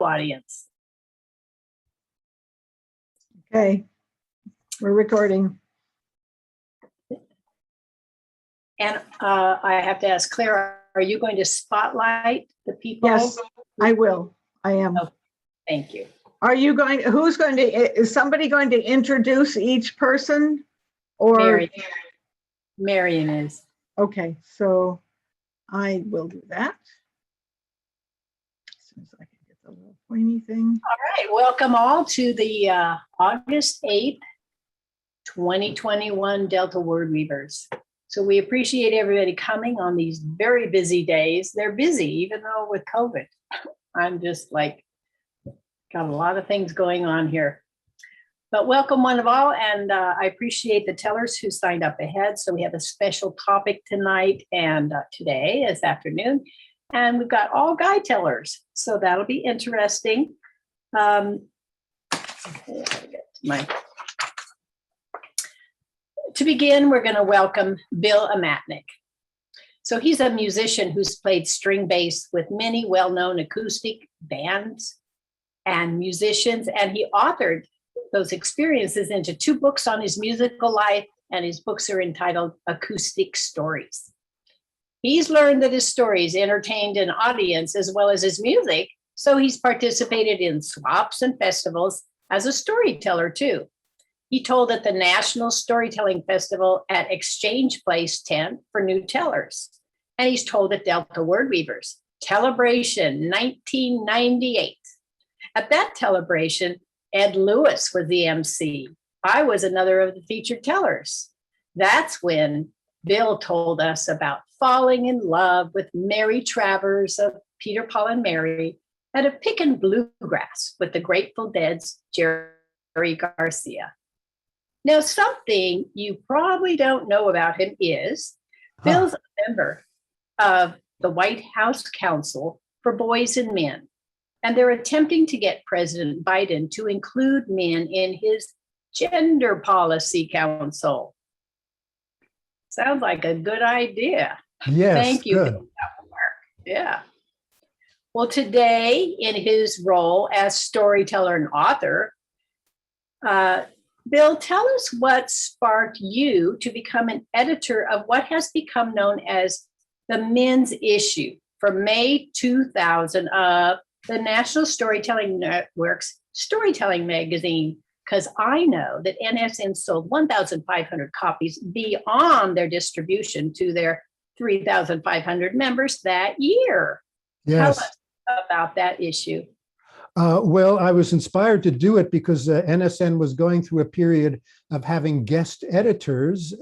audience. Okay, we're recording. And I have to ask Claire, are you going to spotlight the people? Yes, I will. I am. Oh, thank you. Are you going, who's going to, is somebody going to introduce each person? Or, Marion is. okay, so I will do that. As soon as I can get the little pointy thing. All right, welcome all to the August 8th, 2021 Delta Wordweavers. So we appreciate everybody coming on these very busy days. They're busy, even though with COVID. I'm just like, got a lot of things going on here. But welcome one of all, and I appreciate the tellers who signed up ahead. So we have a special topic tonight and today, this afternoon, and we've got all guy tellers. So that'll be interesting. To begin, we're going to welcome Bill Amatnik. So he's a musician who's played string bass with many well-known acoustic bands and musicians, and he authored those experiences into 2 books on his musical life, and his books are entitled Acoustic Stories. He's learned that his stories entertained an audience as well as his music, so he's participated in swaps and festivals as a storyteller too. He told at the National Storytelling Festival at Exchange Place tent for new tellers. And he's told at Delta Wordweavers, Telebration 1998. At that Telebration, Ed Lewis was the MC. I was another of the featured tellers. That's when Bill told us about falling in love with Mary Travers of Peter, Paul, and Mary at a Pickin' Bluegrass with the Grateful Dead's Jerry Garcia. Now, something you probably don't know about him is Bill's a member of the White House Council for Boys and Men, and they're attempting to get President Biden to include men in his Gender Policy Council. Sounds like a good idea. Yes, thank you. Good. Yeah. Well, today, in his role as storyteller and author, Bill, tell us what sparked you to become an editor of what has become known as the Men's Issue for May 2000 of the National Storytelling Network's Storytelling Magazine, because I know that NSN sold 1,500 copies beyond their distribution to their 3,500 members that year. Yes. Tell us about that issue. Well, I was inspired to do it because NSN was going through a period of having guest editors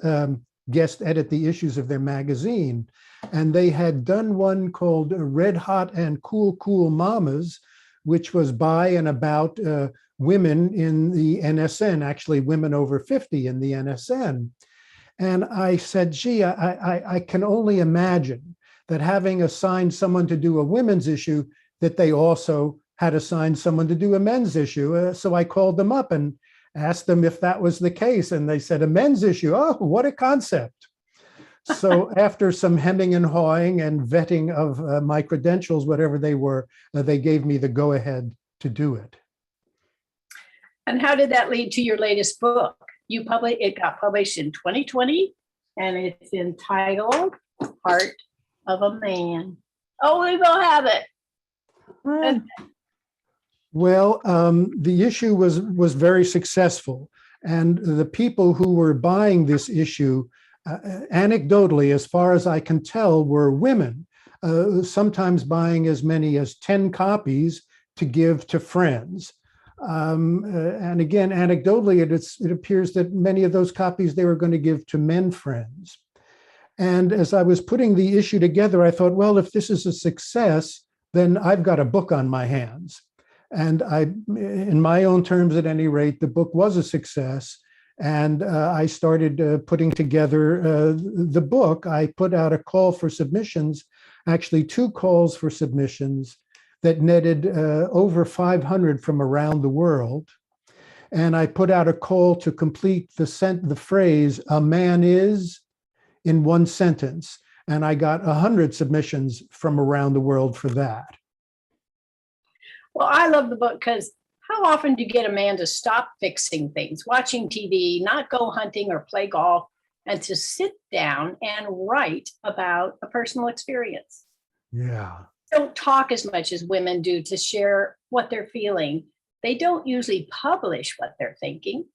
guest edit the issues of their magazine. And they had done one called Red Hot and Cool Cool Mamas, which was by and about women in the NSN, actually women over 50 in the NSN. And I said, gee, I can only imagine that having assigned someone to do a women's issue, that they also had assigned someone to do a men's issue. So I called them up and asked them if that was the case. And they said, a men's issue. Oh, what a concept. So after some hemming and hawing and vetting of my credentials, whatever they were, they gave me the go-ahead to do it. And how did that lead to your latest book? It got published in 2020, and it's entitled Heart of a Man. Oh, we will have it. Well, the issue was very successful, and the people who were buying this issue, anecdotally, as far as I can tell, were women, sometimes buying as many as 10 copies to give to friends. And again, anecdotally, it appears that many of those copies they were going to give to men friends. And as I was putting the issue together, I thought, well, if this is a success, then I've got a book on my hands. And in my own terms, at any rate, the book was a success. And I started putting together the book. I put out a call for submissions, actually 2 calls for submissions that netted over 500 from around the world. And I put out a call to complete the phrase, a man is, in 1 sentence. And I got 100 submissions from around the world for that. Well, I love the book because how often do you get a man to stop fixing things, watching TV, not go hunting or play golf, and to sit down and write about a personal experience? Yeah. Don't talk as much as women do to share what they're feeling. They don't usually publish what they're thinking.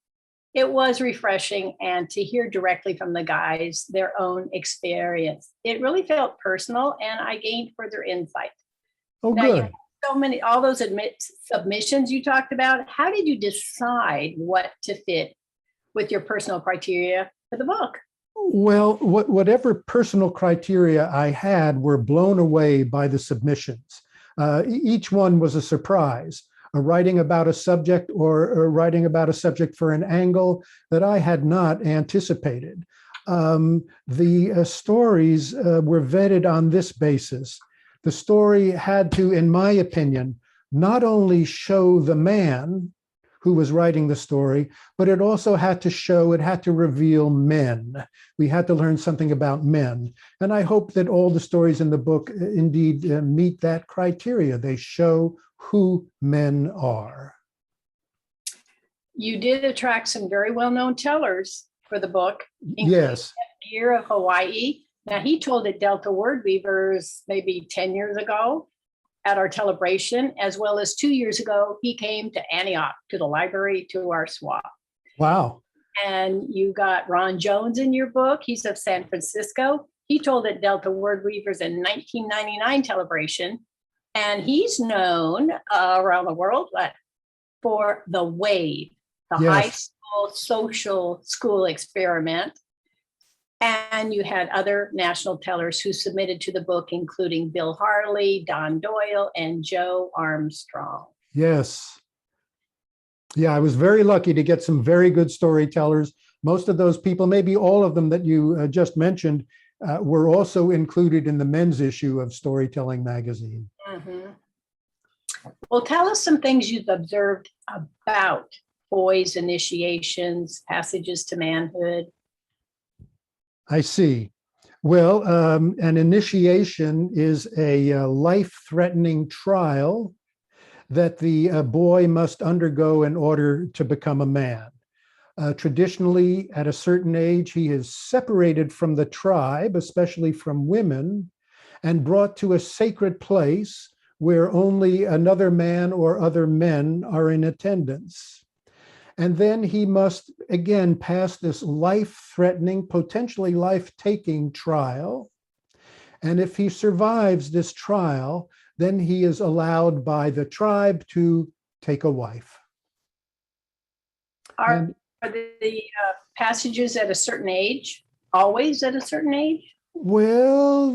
It was refreshing and to hear directly from the guys their own experience. It really felt personal and I gained further insight. Oh, Now you good. have so many, all those submissions you talked about. How did you decide what to fit with your personal criteria for the book? Well, whatever personal criteria I had were blown away by the submissions. Each one was a surprise. Writing about a subject or writing about a subject for an angle that I had not anticipated. The stories were vetted on this basis. The story had to, in my opinion, not only show the man who was writing the story, but it also had to reveal men. We had to learn something about men. And I hope that all the stories in the book indeed meet that criteria. They show who men are. You did attract some very well-known tellers for the book, Yes. Gear of Hawaii. Now, he told at Delta Wordweavers maybe 10 years ago at our celebration, as well as 2 years ago, he came to Antioch, to the library, to our swap. Wow. And you got Ron Jones in your book. He's of San Francisco. He told at Delta Wordweavers in 1999 celebration, and he's known around the world for the WAVE, the Yes. high school social school experiment. And you had other national tellers who submitted to the book, including Bill Harley, Don Doyle, and Joe Armstrong. Yes. Yeah, I was very lucky to get some very good storytellers. Most of those people, maybe all of them that you just mentioned, were also included in the men's issue of Storytelling magazine. Mm-hmm. Well, tell us some things you've observed about boys' initiations, passages to manhood. I see. Well, an initiation is a life-threatening trial that the boy must undergo in order to become a man. Traditionally, at a certain age, he is separated from the tribe, especially from women, and brought to a sacred place where only another man or other men are in attendance. And then he must, again, pass this life-threatening, potentially life-taking trial. And if he survives this trial, then he is allowed by the tribe to take a wife. Are the passages at a certain age, always at a certain age? Well,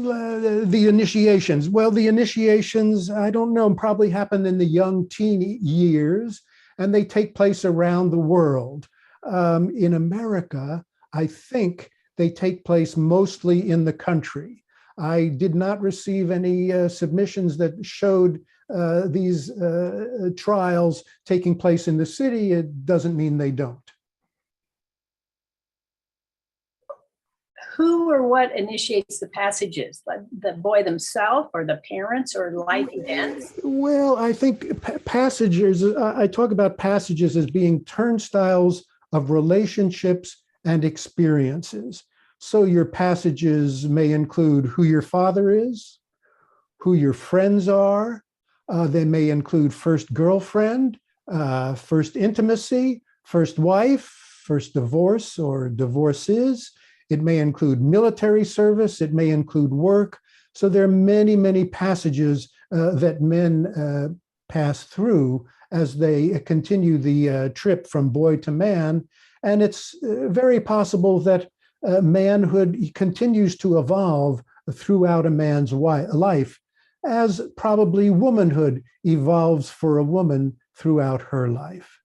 the initiations. Well, the initiations, I don't know, probably happen in the young teen years, and they take place around the world. In America, I think they take place mostly in the country. I did not receive any submissions that showed these trials taking place in the city. It doesn't mean they don't. Who or what initiates the passages? Like the boy themselves or the parents or life events? Well, I think passages, I talk about passages as being turnstiles of relationships and experiences. So your passages may include who your father is, who your friends are. They may include first girlfriend, first intimacy, first wife, first divorce or divorces. It may include military service. It may include work. So there are many, many passages that men pass through as they continue the trip from boy to man. And it's very possible that manhood continues to evolve throughout a man's life, as probably womanhood evolves for a woman throughout her life.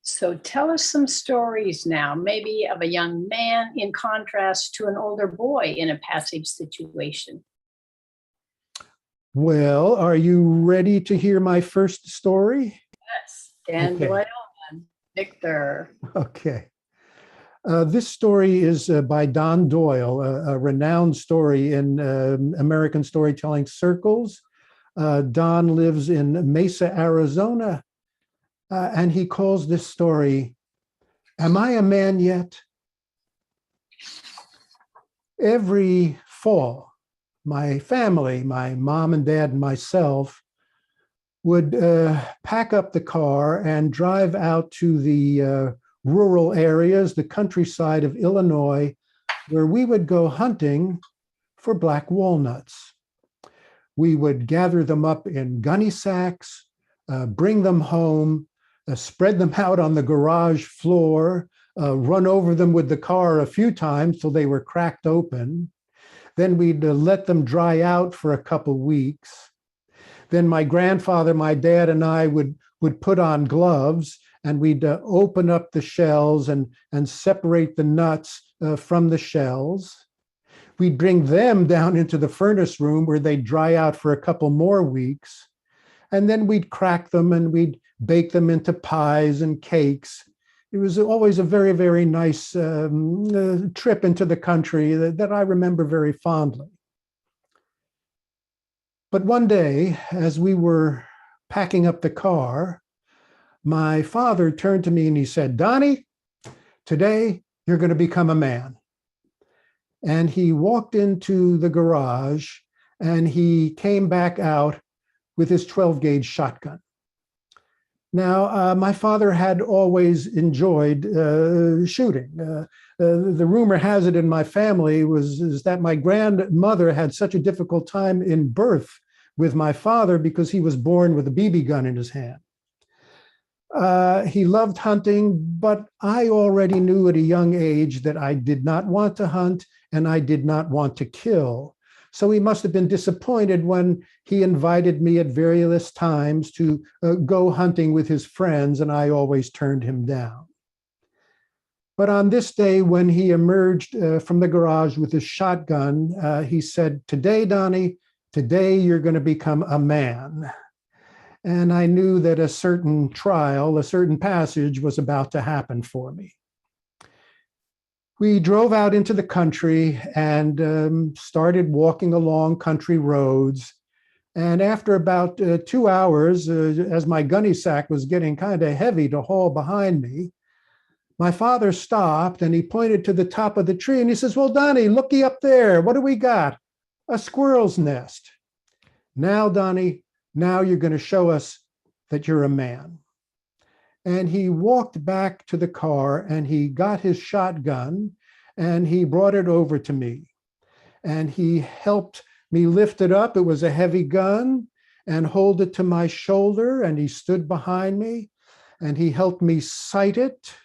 So tell us some stories now, maybe of a young man in contrast to an older boy in a passage situation. Well, are you ready to hear my first story? Yes, Dan Okay. Doyle and Victor. Okay. This story is by Don Doyle, a renowned story in American storytelling circles. Don lives in Mesa, Arizona, and he calls this story, Am I a Man Yet? Every fall, my family, my mom and dad and myself, would pack up the car and drive out to the rural areas, the countryside of Illinois, where we would go hunting for black walnuts. We would gather them up in gunny sacks, bring them home, spread them out on the garage floor, run over them with the car a few times till they were cracked open. Then we'd let them dry out for a couple weeks. Then my grandfather, my dad, and I would put on gloves, and we'd open up the shells and separate the nuts from the shells. We'd bring them down into the furnace room where they'd dry out for a couple more weeks. And then we'd crack them and we'd bake them into pies and cakes. It was always a very, very nice trip into the country that I remember very fondly. But one day, as we were packing up the car, my father turned to me and he said, Donnie, today you're going to become a man. And he walked into the garage and he came back out with his 12-gauge shotgun. Now, my father had always enjoyed shooting. The rumor has it in my family is that my grandmother had such a difficult time in birth with my father because he was born with a BB gun in his hand. He loved hunting, but I already knew at a young age that I did not want to hunt and I did not want to kill. So he must have been disappointed when he invited me at various times to go hunting with his friends, and I always turned him down. But on this day, when he emerged from the garage with his shotgun, he said, Today, Donnie, today you're going to become a man. And I knew that a certain trial, a certain passage was about to happen for me. We drove out into the country and started walking along country roads. And after about 2 hours, as my gunny sack was getting kind of heavy to haul behind me, my father stopped and he pointed to the top of the tree and he says, Well, Donnie, looky up there. What do we got? A squirrel's nest. Now, Donnie, now you're going to show us that you're a man. And he walked back to the car and he got his shotgun and he brought it over to me. And he helped me lift it up. It was a heavy gun, and hold it to my shoulder. And he stood behind me and he helped me sight it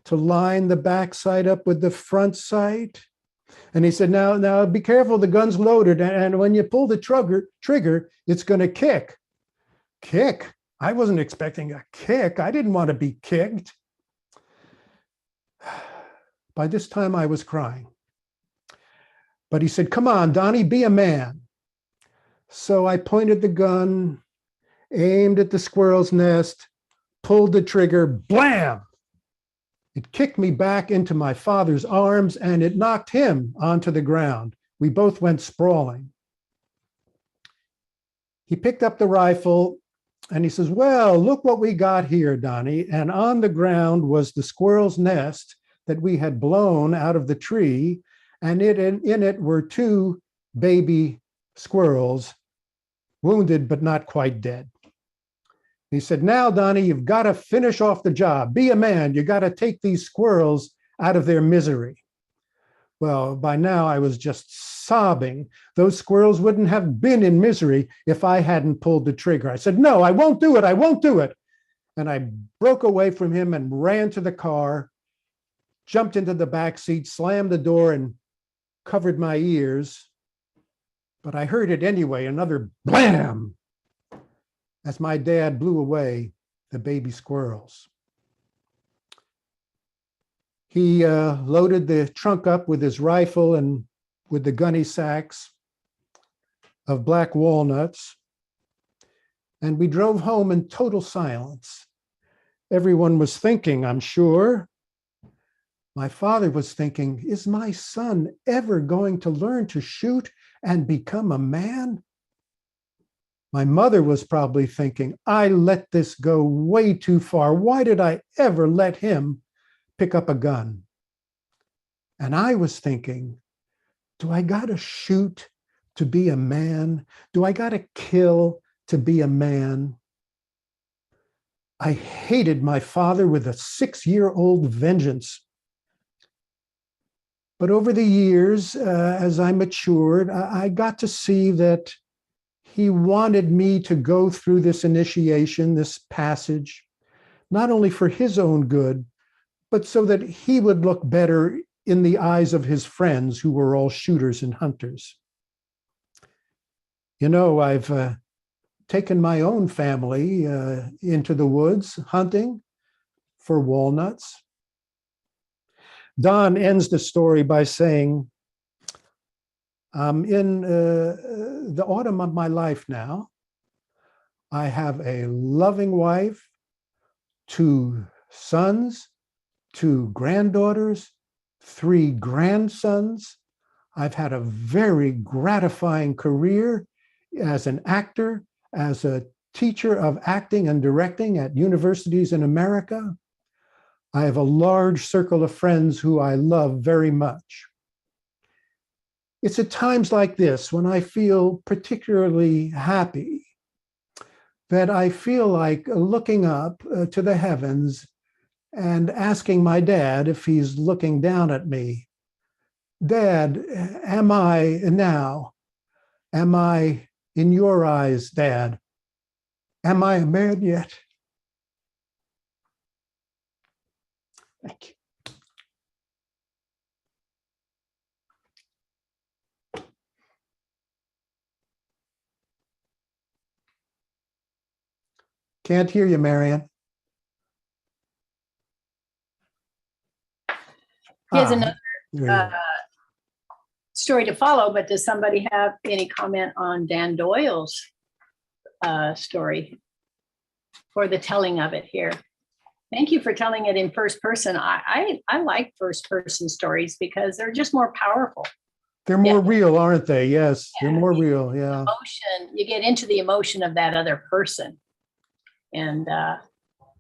to line the back sight up with the front sight. And he said, now be careful, the gun's loaded. And when you pull the trigger, it's going to kick. Kick? I wasn't expecting a kick. I didn't want to be kicked. By this time, I was crying. But he said, Come on, Donnie, be a man. So I pointed the gun, aimed at the squirrel's nest, pulled the trigger, blam! It kicked me back into my father's arms and it knocked him onto the ground. We both went sprawling. He picked up the rifle and he says, Well, look what we got here, Donnie. And on the ground was the squirrel's nest that we had blown out of the tree. And in it were 2 baby squirrels, wounded but not quite dead. He said, Now, Donnie, you've got to finish off the job. Be a man. You got to take these squirrels out of their misery. Well, by now I was just sobbing. Those squirrels wouldn't have been in misery if I hadn't pulled the trigger. I said, No, I won't do it. I won't do it. And I broke away from him and ran to the car, jumped into the back seat, slammed the door, and covered my ears. But I heard it anyway, another blam, as my dad blew away the baby squirrels. He loaded the trunk up with his rifle and with the gunny sacks of black walnuts. And we drove home in total silence. Everyone was thinking, I'm sure. My father was thinking, is my son ever going to learn to shoot and become a man? My mother was probably thinking, I let this go way too far. Why did I ever let him pick up a gun? And I was thinking, do I got to shoot to be a man? Do I got to kill to be a man? I hated my father with a 6-year-old vengeance. But over the years, as I matured, I got to see that he wanted me to go through this initiation, this passage, not only for his own good, but so that he would look better in the eyes of his friends who were all shooters and hunters. You know, I've taken my own family into the woods hunting for walnuts. Don ends the story by saying, I'm in the autumn of my life now. I have a loving wife, 2 sons, 2 granddaughters, 3 grandsons. I've had a very gratifying career as an actor, as a teacher of acting and directing at universities in America. I have a large circle of friends who I love very much. It's at times like this when I feel particularly happy that I feel like looking up to the heavens and asking my dad if he's looking down at me. Dad, am I now? Am I in your eyes, Dad? Am I a man yet? Thank you. Can't hear you, Marion. Here's another there you go. story to follow, but does somebody have any comment on Dan Doyle's story for the telling of it here? Thank you for telling it in first person. I like first person stories because they're just more powerful. They're more real, aren't they? Yes, Yeah. they're more real. Yeah. Emotion, you get into the emotion of that other person. And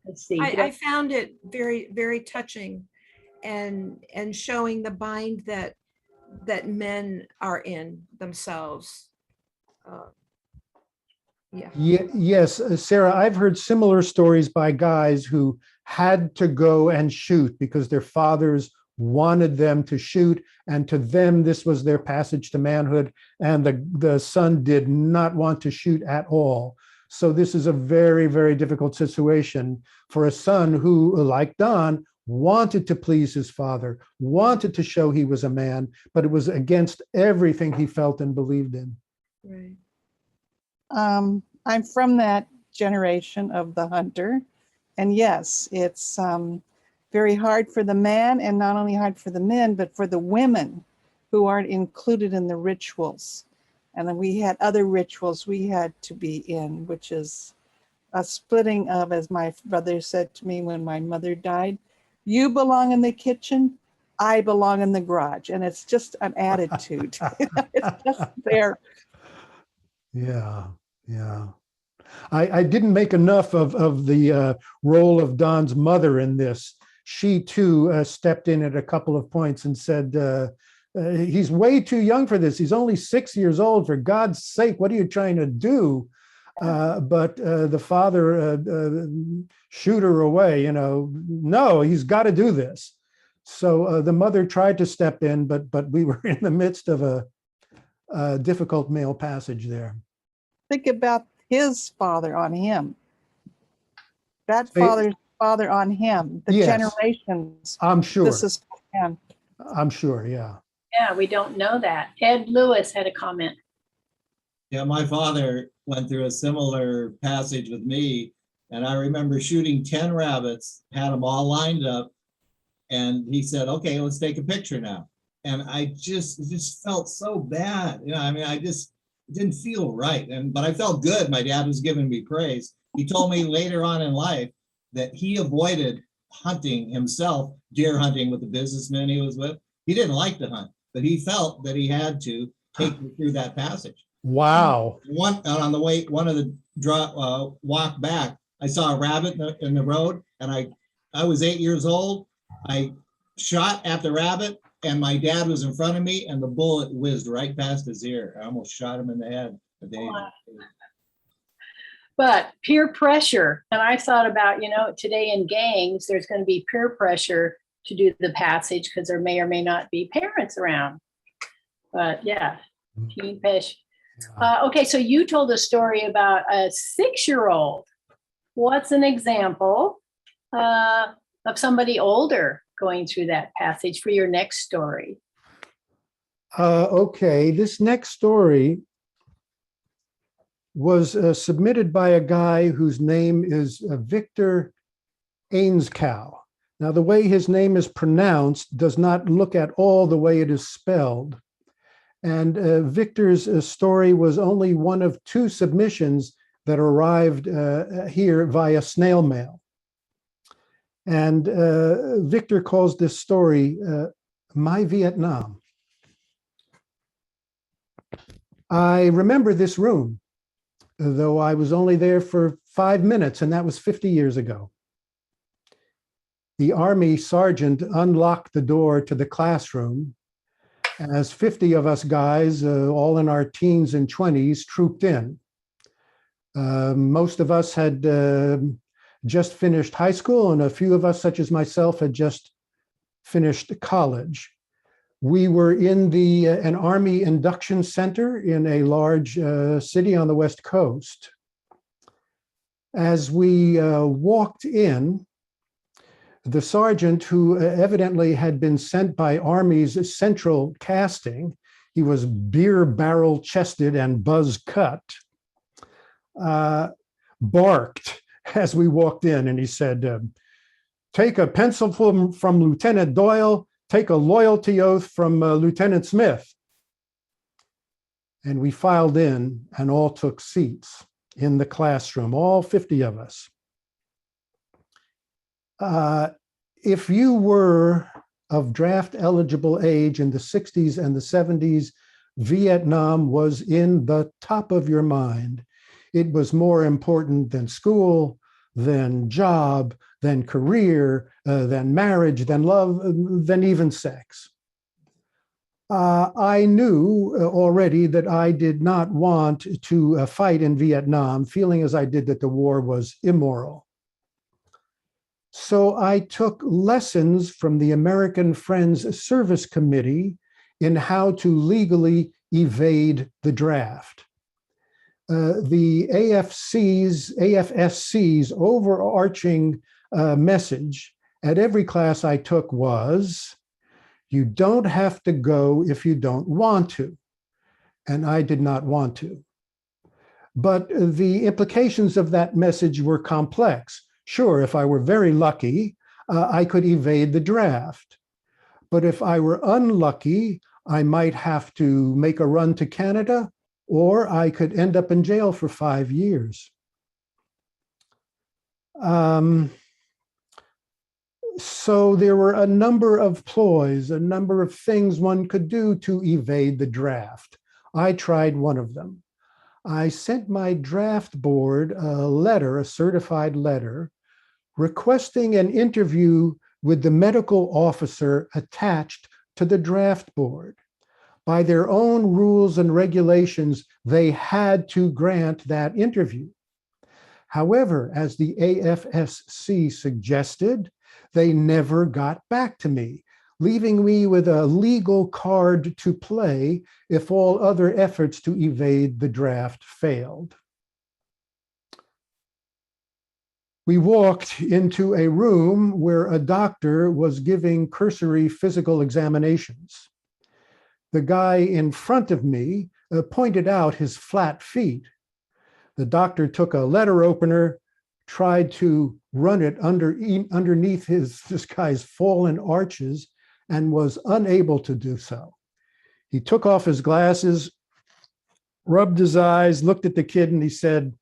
let's see. I found it very, very touching and showing the bind that men are in themselves. Yes, Sarah, I've heard similar stories by guys who had to go and shoot because their fathers wanted them to shoot, and to them this was their passage to manhood, and the son did not want to shoot at all. So this is a very, very difficult situation for a son who, like Don, wanted to please his father, wanted to show he was a man, but it was against everything he felt and believed in. Right. I'm from that generation of the hunter. And yes, it's very hard for the man, and not only hard for the men, but for the women who aren't included in the rituals. And then we had other rituals we had to be in, which is a splitting of, as my brother said to me when my mother died, you belong in the kitchen, I belong in the garage. And it's just an attitude. It's just there. Yeah. I didn't make enough of the role of Don's mother in this. She too stepped in at a couple of points and said, he's way too young for this. He's only 6 years old. For God's sake, what are you trying to do? But the father shooed her away, no, he's got to do this. So the mother tried to step in, but we were in the midst of a difficult male passage there. Think about his father on him. That father's father on him, the generations. I'm sure. This is for him. I'm sure, yeah. Yeah, we don't know that. Ed Lewis had a comment. Yeah, my father went through a similar passage with me, and I remember shooting 10 rabbits, had them all lined up, and he said, okay, let's take a picture now. And I just felt so bad. It didn't feel right. But I felt good. My dad was giving me praise. He told me later on in life that he avoided hunting himself, deer hunting with the businessman he was with. He didn't like to hunt, but he felt that he had to take me through that passage. Wow. On the way, one of the walk back, I saw a rabbit in the road, and I was 8 years old. I shot at the rabbit, and my dad was in front of me, and the bullet whizzed right past his ear. I almost shot him in the head. But peer pressure, and I thought about, today in gangs, there's going to be peer pressure to do the passage because there may or may not be parents around. But yeah, teen pesh. Okay, so you told a story about a 6-year-old. What's an example of somebody older going through that passage for your next story? Okay, this next story was submitted by a guy whose name is Victor Ainscow. Now, the way his name is pronounced does not look at all the way it is spelled. And Victor's story was only one of 2 submissions that arrived here via snail mail. And Victor calls this story My Vietnam. I remember this room, though I was only there for 5 minutes, and that was 50 years ago. The Army sergeant unlocked the door to the classroom as 50 of us guys, all in our teens and 20s, trooped in. Most of us had just finished high school, and a few of us, such as myself, had just finished college. We were in an Army induction center in a large city on the West Coast. As we walked in, the sergeant, who evidently had been sent by Army's central casting, he was beer barrel chested and buzz cut, barked as we walked in, and he said, take a pencil from Lieutenant Doyle, take a loyalty oath from Lieutenant Smith. And we filed in and all took seats in the classroom, all 50 of us. If you were of draft eligible age in the 60s and the 70s, Vietnam was in the top of your mind. It was more important than school, than job, than career, than marriage, than love, than even sex. I knew already that I did not want to fight in Vietnam, feeling as I did that the war was immoral. So I took lessons from the American Friends Service Committee in how to legally evade the draft. The AFSC's overarching message at every class I took was, you don't have to go if you don't want to. And I did not want to. But the implications of that message were complex. Sure, if I were very lucky, I could evade the draft. But if I were unlucky, I might have to make a run to Canada, or I could end up in jail for 5 years. So there were a number of ploys, a number of things one could do to evade the draft. I tried one of them. I sent my draft board a letter, a certified letter, requesting an interview with the medical officer attached to the draft board. By their own rules and regulations, they had to grant that interview. However, as the AFSC suggested, they never got back to me, leaving me with a legal card to play if all other efforts to evade the draft failed. We walked into a room where a doctor was giving cursory physical examinations. The guy in front of me pointed out his flat feet. The doctor took a letter opener, tried to run it underneath this guy's fallen arches, and was unable to do so. He took off his glasses, rubbed his eyes, looked at the kid, and he said,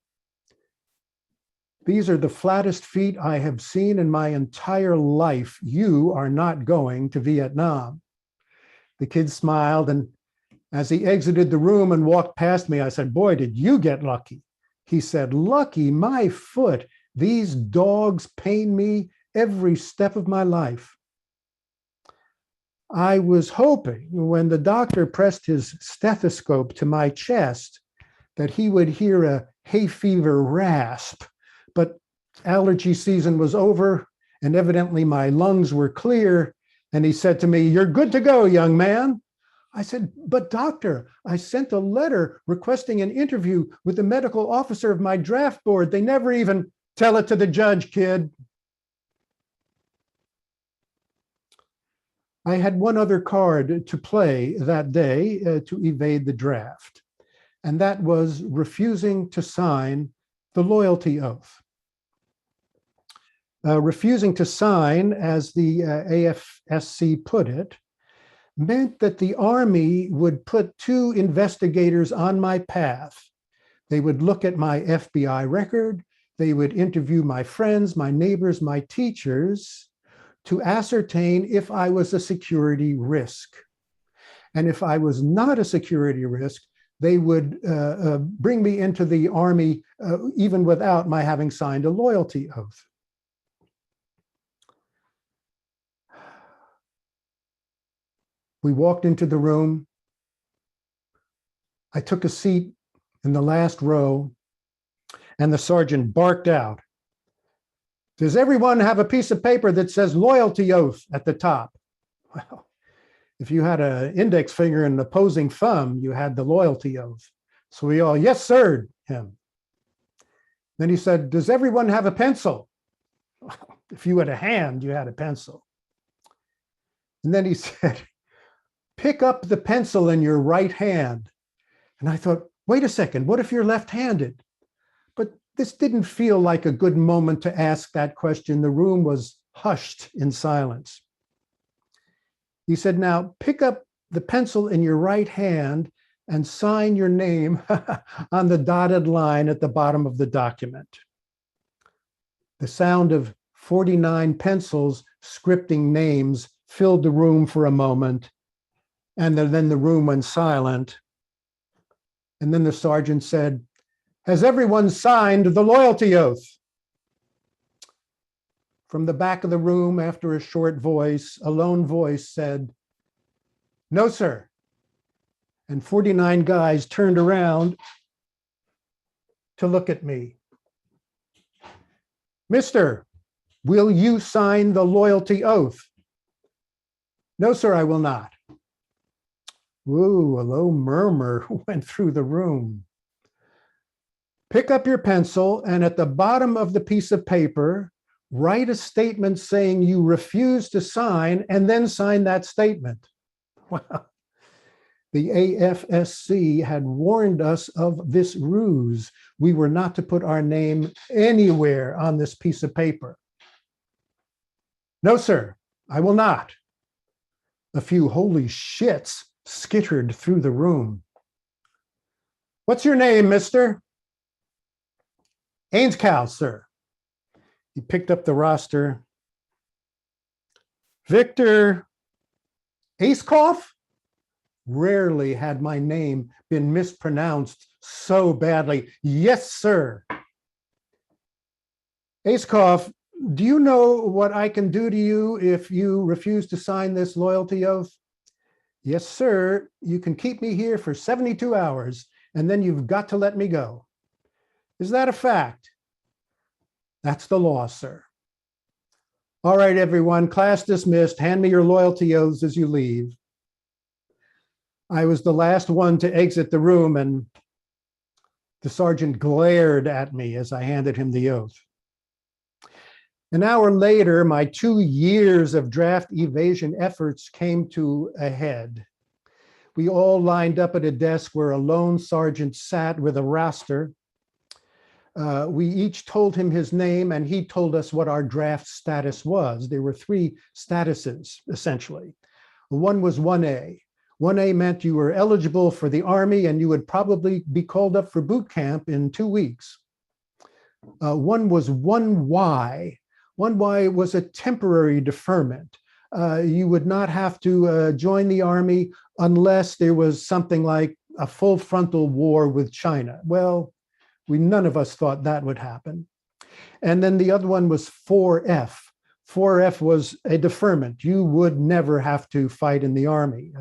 "These are the flattest feet I have seen in my entire life. You are not going to Vietnam." The kid smiled and As he exited the room and walked past me, I said, "Boy, did you get lucky." He said, "Lucky, my foot. These dogs pain me every step of my life." I was hoping when the doctor pressed his stethoscope to my chest that he would hear a hay fever rasp, but allergy season was over and evidently my lungs were clear. And he said to me, "You're good to go, young man." I said, "But doctor, I sent a letter requesting an interview with the medical officer of my draft board. They never even..." "Tell it to the judge, kid." I had one other card to play that day to evade the draft, and that was refusing to sign the loyalty oath. Refusing to sign, as the AFSC put it, meant that the Army would put 2 investigators on my path. They would look at my FBI record, they would interview my friends, my neighbors, my teachers, to ascertain if I was a security risk. And if I was not a security risk, they would bring me into the Army even without my having signed a loyalty oath. We walked into the room. I took a seat in the last row, and the sergeant barked out, "Does everyone have a piece of paper that says loyalty oath at the top?" Well, if you had an index finger and an opposing thumb, you had the loyalty oath. So we all, "Yes, sir," him. Then he said, "Does everyone have a pencil?" If you had a hand, you had a pencil. And then he said, "Pick up the pencil in your right hand." And I thought, wait a second, what if you're left-handed? But this didn't feel like a good moment to ask that question. The room was hushed in silence. He said, "Now pick up the pencil in your right hand and sign your name on the dotted line at the bottom of the document." The sound of 49 pencils scripting names filled the room for a moment. And then the room went silent. And then the sergeant said, "Has everyone signed the loyalty oath?" From the back of the room, after a short voice, a lone voice said, "No, sir." And 49 guys turned around to look at me. "Mister, will you sign the loyalty oath?" "No, sir, I will not." Woo, a low murmur went through the room. "Pick up your pencil and at the bottom of the piece of paper, write a statement saying you refuse to sign and then sign that statement." Well, the AFSC had warned us of this ruse. We were not to put our name anywhere on this piece of paper. "No, sir, I will not." A few holy shits skittered through the room. "What's your name, mister?" "Ainscow, sir." He picked up the roster. "Victor Acecoff?" Rarely had my name been mispronounced so badly. "Yes, sir." "Acecoff, do you know what I can do to you if you refuse to sign this loyalty oath?" "Yes, sir. You can keep me here for 72 hours, and then you've got to let me go." "Is that a fact?" "That's the law, sir." "All right, everyone, class dismissed. Hand me your loyalty oaths as you leave." I was the last one to exit the room, and the sergeant glared at me as I handed him the oath. An hour later, my 2 years of draft evasion efforts came to a head. We all lined up at a desk where a lone sergeant sat with a roster. We each told him his name, and he told us what our draft status was. There were 3 statuses, essentially. One was 1A. 1A meant you were eligible for the Army and you would probably be called up for boot camp in 2 weeks. One was 1Y. 1Y was a temporary deferment. You would not have to join the Army unless there was something like a full frontal war with China. Well, none of us thought that would happen. And then the other one was 4F. 4F was a deferment. You would never have to fight in the Army.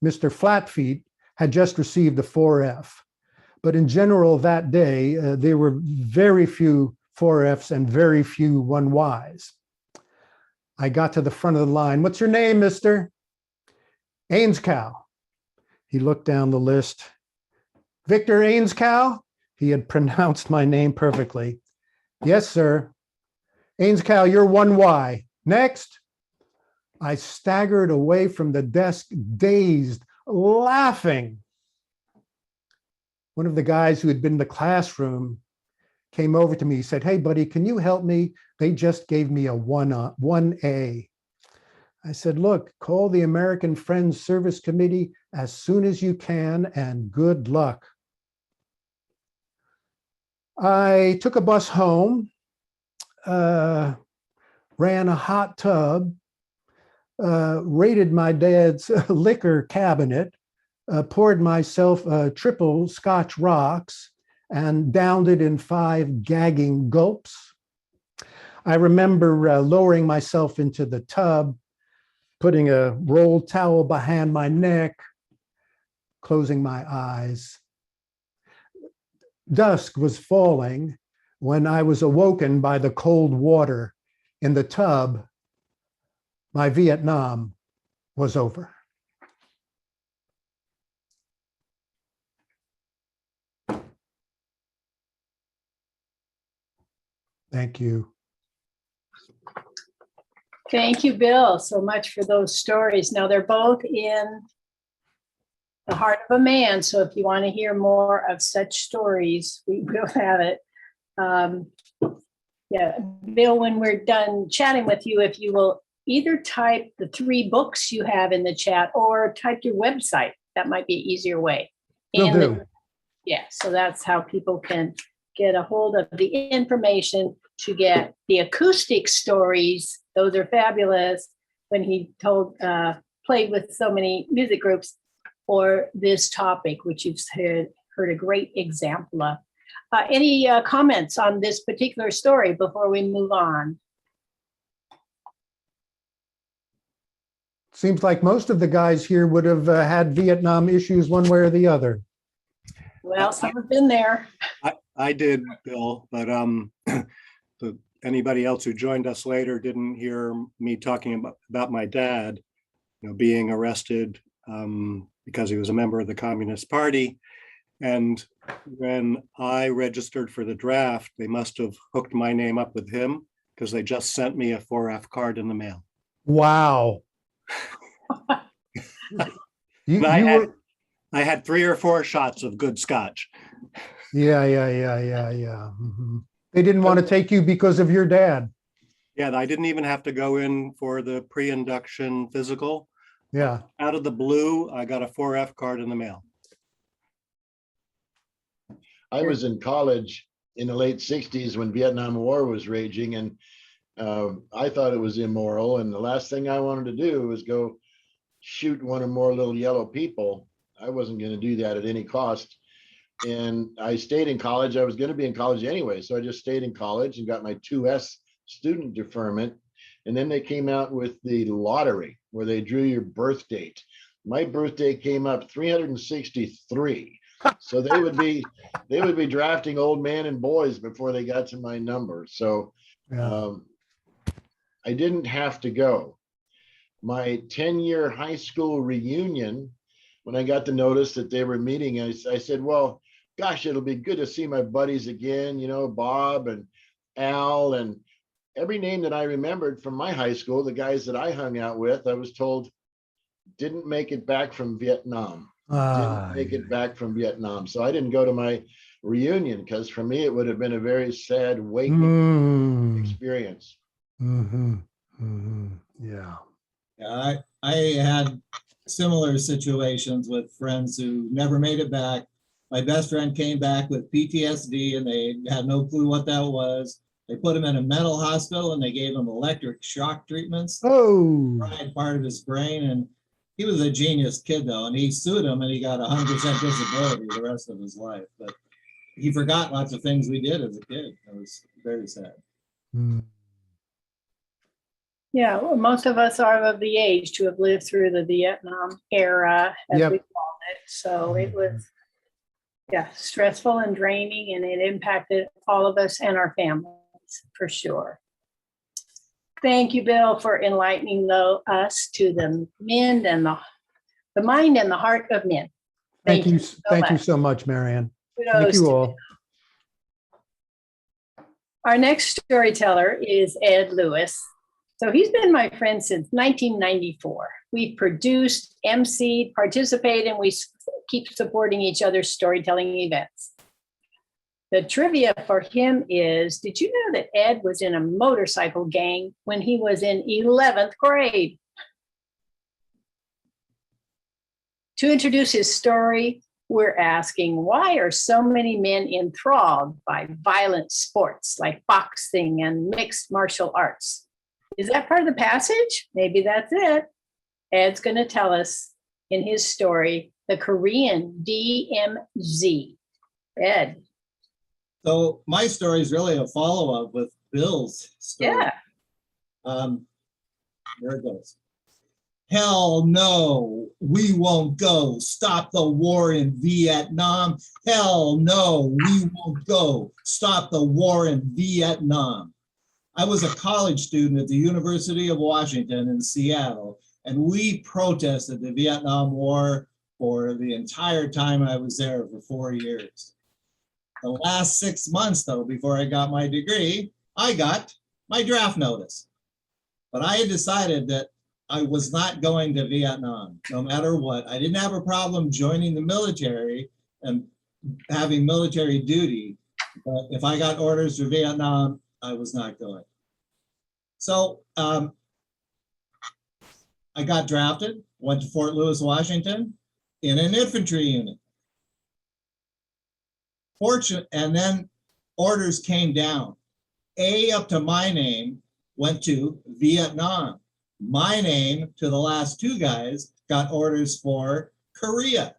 Mr. Flatfeet had just received a 4F. But in general, that day, there were very few 4Fs and very few 1Ys. I got to the front of the line. What's your name, mister? Ainscow. He looked down the list. Victor Ainscow? He had pronounced my name perfectly. Yes, sir. Ainscow, you're 1Y. Next. I staggered away from the desk, dazed, laughing. One of the guys who had been in the classroom came over to me. He said, "Hey, buddy, can you help me? They just gave me a 1A. I said, "Look, call the American Friends Service Committee as soon as you can, and good luck." I took a bus home, ran a hot tub, raided my dad's liquor cabinet, poured myself triple Scotch rocks, and downed it in 5 gagging gulps. I remember lowering myself into the tub, putting a rolled towel behind my neck, closing my eyes. Dusk was falling when I was awoken by the cold water in the tub. My Vietnam was over. Thank you. Thank you, Bill, so much for those stories. Now, they're both in The Heart of a Man, so if you want to hear more of such stories, we will have it. Yeah, Bill, when we're done chatting with you, if you will either type the 3 books you have in the chat or type your website, that might be an easier way. Will do. Yeah, so that's how people can get a hold of the information to get the acoustic stories. Those are fabulous when he played with so many music groups, or this topic, which you've heard a great example of. Any comments on this particular story before we move on? Seems like most of the guys here would have had Vietnam issues one way or the other. Well, some have been there. I did, Bill, but anybody else who joined us later didn't hear me talking about my dad, being arrested because he was a member of the Communist Party. And when I registered for the draft, they must have hooked my name up with him because they just sent me a 4F card in the mail. Wow. I had 3 or 4 shots of good scotch. Yeah. Mm-hmm. They didn't want to take you because of your dad. Yeah, I didn't even have to go in for the pre-induction physical. Yeah. Out of the blue, I got a 4F card in the mail. I was in college in the late 60s when Vietnam War was raging, and I thought it was immoral. And the last thing I wanted to do was go shoot one or more little yellow people. I wasn't going to do that at any cost. And I stayed in college. I was going to be in college anyway. So I just stayed in college and got my 2S student deferment. And then they came out with the lottery where they drew your birth date. My birthday came up 363. So they would be drafting old men and boys before they got to my number. So I didn't have to go. My 10-year high school reunion, when I got the notice that they were meeting, I said, well, gosh, it'll be good to see my buddies again, Bob and Al, and every name that I remembered from my high school, the guys that I hung out with, I was told didn't make it back from Vietnam. Didn't make it back from Vietnam. So I didn't go to my reunion because for me, it would have been a very sad waking experience. Mm-hmm. Mm-hmm. Yeah. Yeah, I had similar situations with friends who never made it back. My best friend came back with PTSD and they had no clue what that was. They put him in a mental hospital and they gave him electric shock treatments. Oh. Fried part of his brain. And He was a genius kid though, and he sued him and he got 100% disability the rest of his life. But he forgot lots of things we did as a kid. It was very sad. Mm. Yeah, well, most of us are of the age to have lived through the Vietnam era, as Yep. we called it. So it was, yeah, stressful and draining, and it impacted all of us and our families for sure. Thank you, Bill, for enlightening us to the men and the mind and the heart of men. Thank you. so Thank you much. so much, Marianne. Thank Kudos you to all. Our next storyteller is Ed Lewis. So he's been my friend since 1994. We produced, emceed, participated, and we keep supporting each other's storytelling events. The trivia for him is, did you know that Ed was in a motorcycle gang when he was in 11th grade? To introduce his story, we're asking, why are so many men enthralled by violent sports like boxing and mixed martial arts? Is that part of the passage? Maybe that's it. Ed's going to tell us in his story, the Korean DMZ. Ed. So my story is really a follow-up with Bill's story. Yeah. There it goes. Hell no, we won't go. Stop the war in Vietnam. Hell no, we won't go. Stop the war in Vietnam. I was a college student at the University of Washington in Seattle, and we protested the Vietnam War for the entire time I was there for 4 years. The last 6 months, though, before I got my degree, I got my draft notice. But I had decided that I was not going to Vietnam, no matter what. I didn't have a problem joining the military and having military duty, but if I got orders for Vietnam, I was not going. So I got drafted, went to Fort Lewis, Washington, in an infantry unit. And then orders came down. A up to my name went to Vietnam. My name to the last two guys got orders for Korea.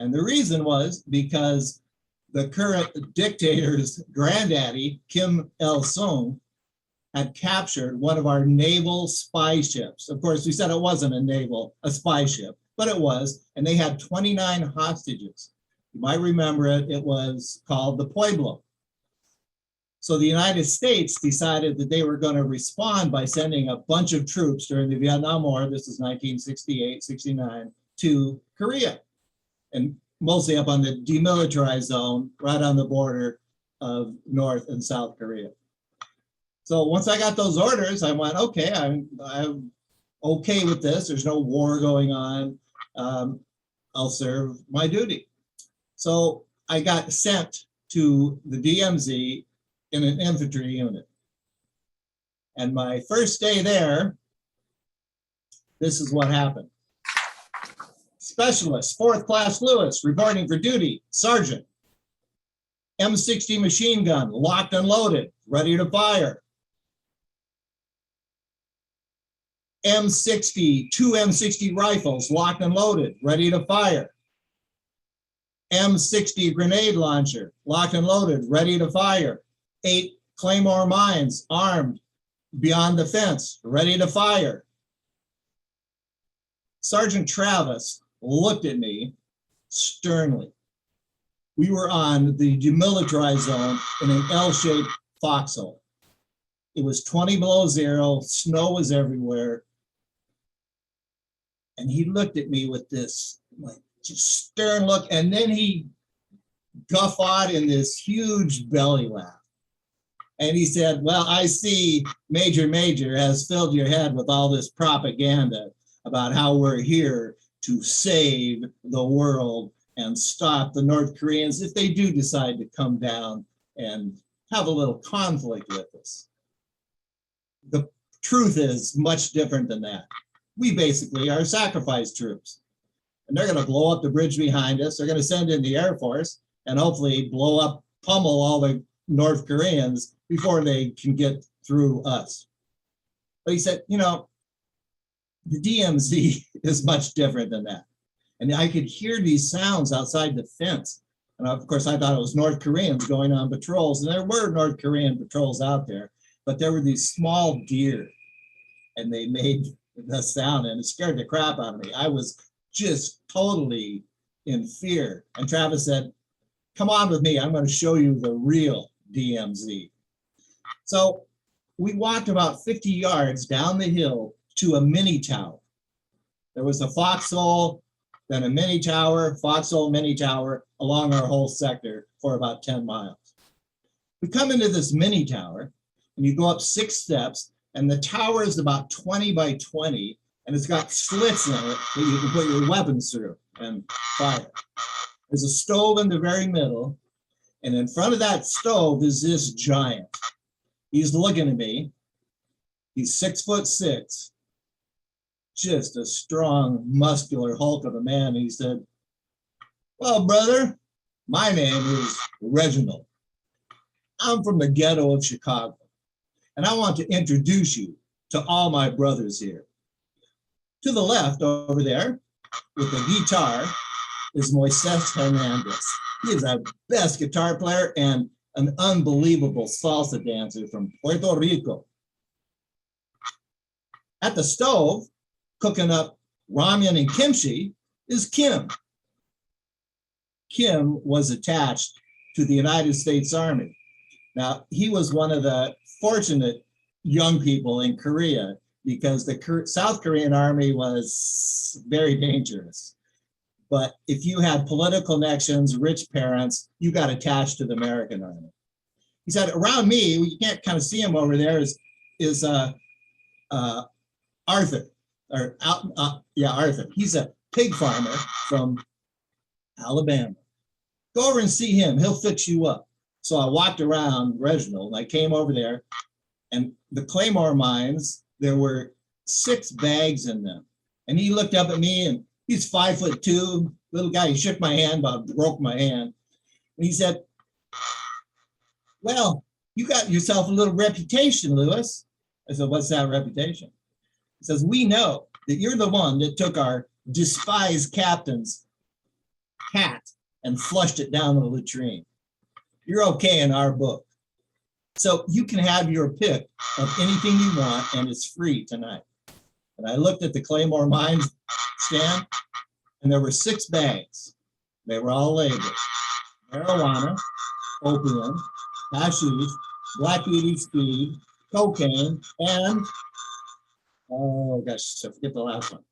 And the reason was because the current dictator's granddaddy, Kim Il-sung, had captured one of our naval spy ships. Of course, we said it wasn't a spy ship, but it was, and they had 29 hostages. You might remember it, it was called the Pueblo. So the United States decided that they were going to respond by sending a bunch of troops during the Vietnam War, this is 1968, 69, to Korea, and mostly up on the demilitarized zone, right on the border of North and South Korea. So once I got those orders, I went, okay, I'm okay with this. There's no war going on. I'll serve my duty. So I got sent to the DMZ in an infantry unit. And my first day there, this is what happened. Specialist, 4th Class Lewis, reporting for duty, Sergeant. M60 machine gun, locked and loaded, ready to fire. M60, 2 M60 rifles, locked and loaded, ready to fire. M60 grenade launcher, locked and loaded, ready to fire. 8 Claymore mines, armed, beyond the fence, ready to fire. Sergeant Travis looked at me sternly. We were on the demilitarized zone in an L-shaped foxhole. It was 20 below zero, snow was everywhere. And he looked at me with this like just stern look, and then he guffawed in this huge belly laugh. And he said, well, I see Major has filled your head with all this propaganda about how we're here to save the world and stop the North Koreans if they do decide to come down and have a little conflict with us. The truth is much different than that. We basically are sacrifice troops. And they're going to blow up the bridge behind us. They're going to send in the Air Force and hopefully pummel all the North Koreans before they can get through us. But he said, you know, The DMZ is much different than that. And I could hear these sounds outside the fence. And of course, I thought it was North Koreans going on patrols. And there were North Korean patrols out there, but there were these small deer and they made the sound and it scared the crap out of me. I was just totally in fear. And Travis said, come on with me. I'm going to show you the real DMZ. So we walked about 50 yards down the hill to a mini tower. There was a foxhole, then a mini tower, foxhole, mini tower along our whole sector for about 10 miles. We come into this mini tower and you go up 6 steps and the tower is about 20 by 20 and it's got slits in it that you can put your weapons through and fire. There's a stove in the very middle and in front of that stove is this giant. He's looking at me. He's 6'6", just a strong, muscular hulk of a man. And he said, well, brother, my name is Reginald. I'm from the ghetto of Chicago, and I want to introduce you to all my brothers here. To the left over there, with the guitar, is Moises Hernandez. He is the best guitar player and an unbelievable salsa dancer from Puerto Rico. At the stove, cooking up ramen and kimchi, is Kim. Kim was attached to the United States Army. Now, he was one of the fortunate young people in Korea because the South Korean Army was very dangerous. But if you had political connections, rich parents, you got attached to the American Army. He said, around me, you can't kind of see him over there, is Arthur. Arthur. He's a pig farmer from Alabama. Go over and see him. He'll fix you up. So I walked around Reginald. I came over there, and the Claymore mines, there were 6 bags in them. And he looked up at me, and he's 5'2", little guy. He shook my hand, about broke my hand. And he said, well, you got yourself a little reputation, Lewis. I said, what's that reputation? He says, we know that you're the one that took our despised captain's hat and flushed it down the latrine. You're okay in our book. So you can have your pick of anything you want, and it's free tonight. And I looked at the Claymore Mines stand, and there were 6 bags. They were all labeled: marijuana, opium, hashish, black beauty speed, cocaine, and oh gosh, I forget the last one.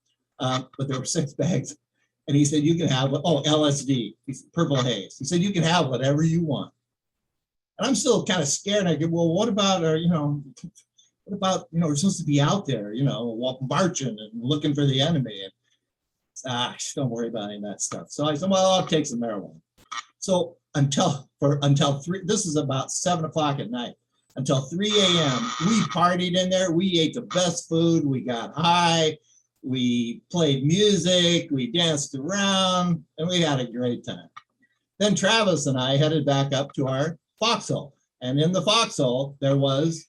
But there were 6 bags. And he said, you can have, LSD, purple haze. He said, you can have whatever you want. And I'm still kind of scared. I go, well, what about, we're supposed to be out there, marching and looking for the enemy. And don't worry about any of that stuff. So I said, well, I'll take some marijuana. So until 3, this is about 7 o'clock at night, until 3 a.m., we partied in there. We ate the best food. We got high. We played music. We danced around, and we had a great time. Then Travis and I headed back up to our foxhole. And in the foxhole, there was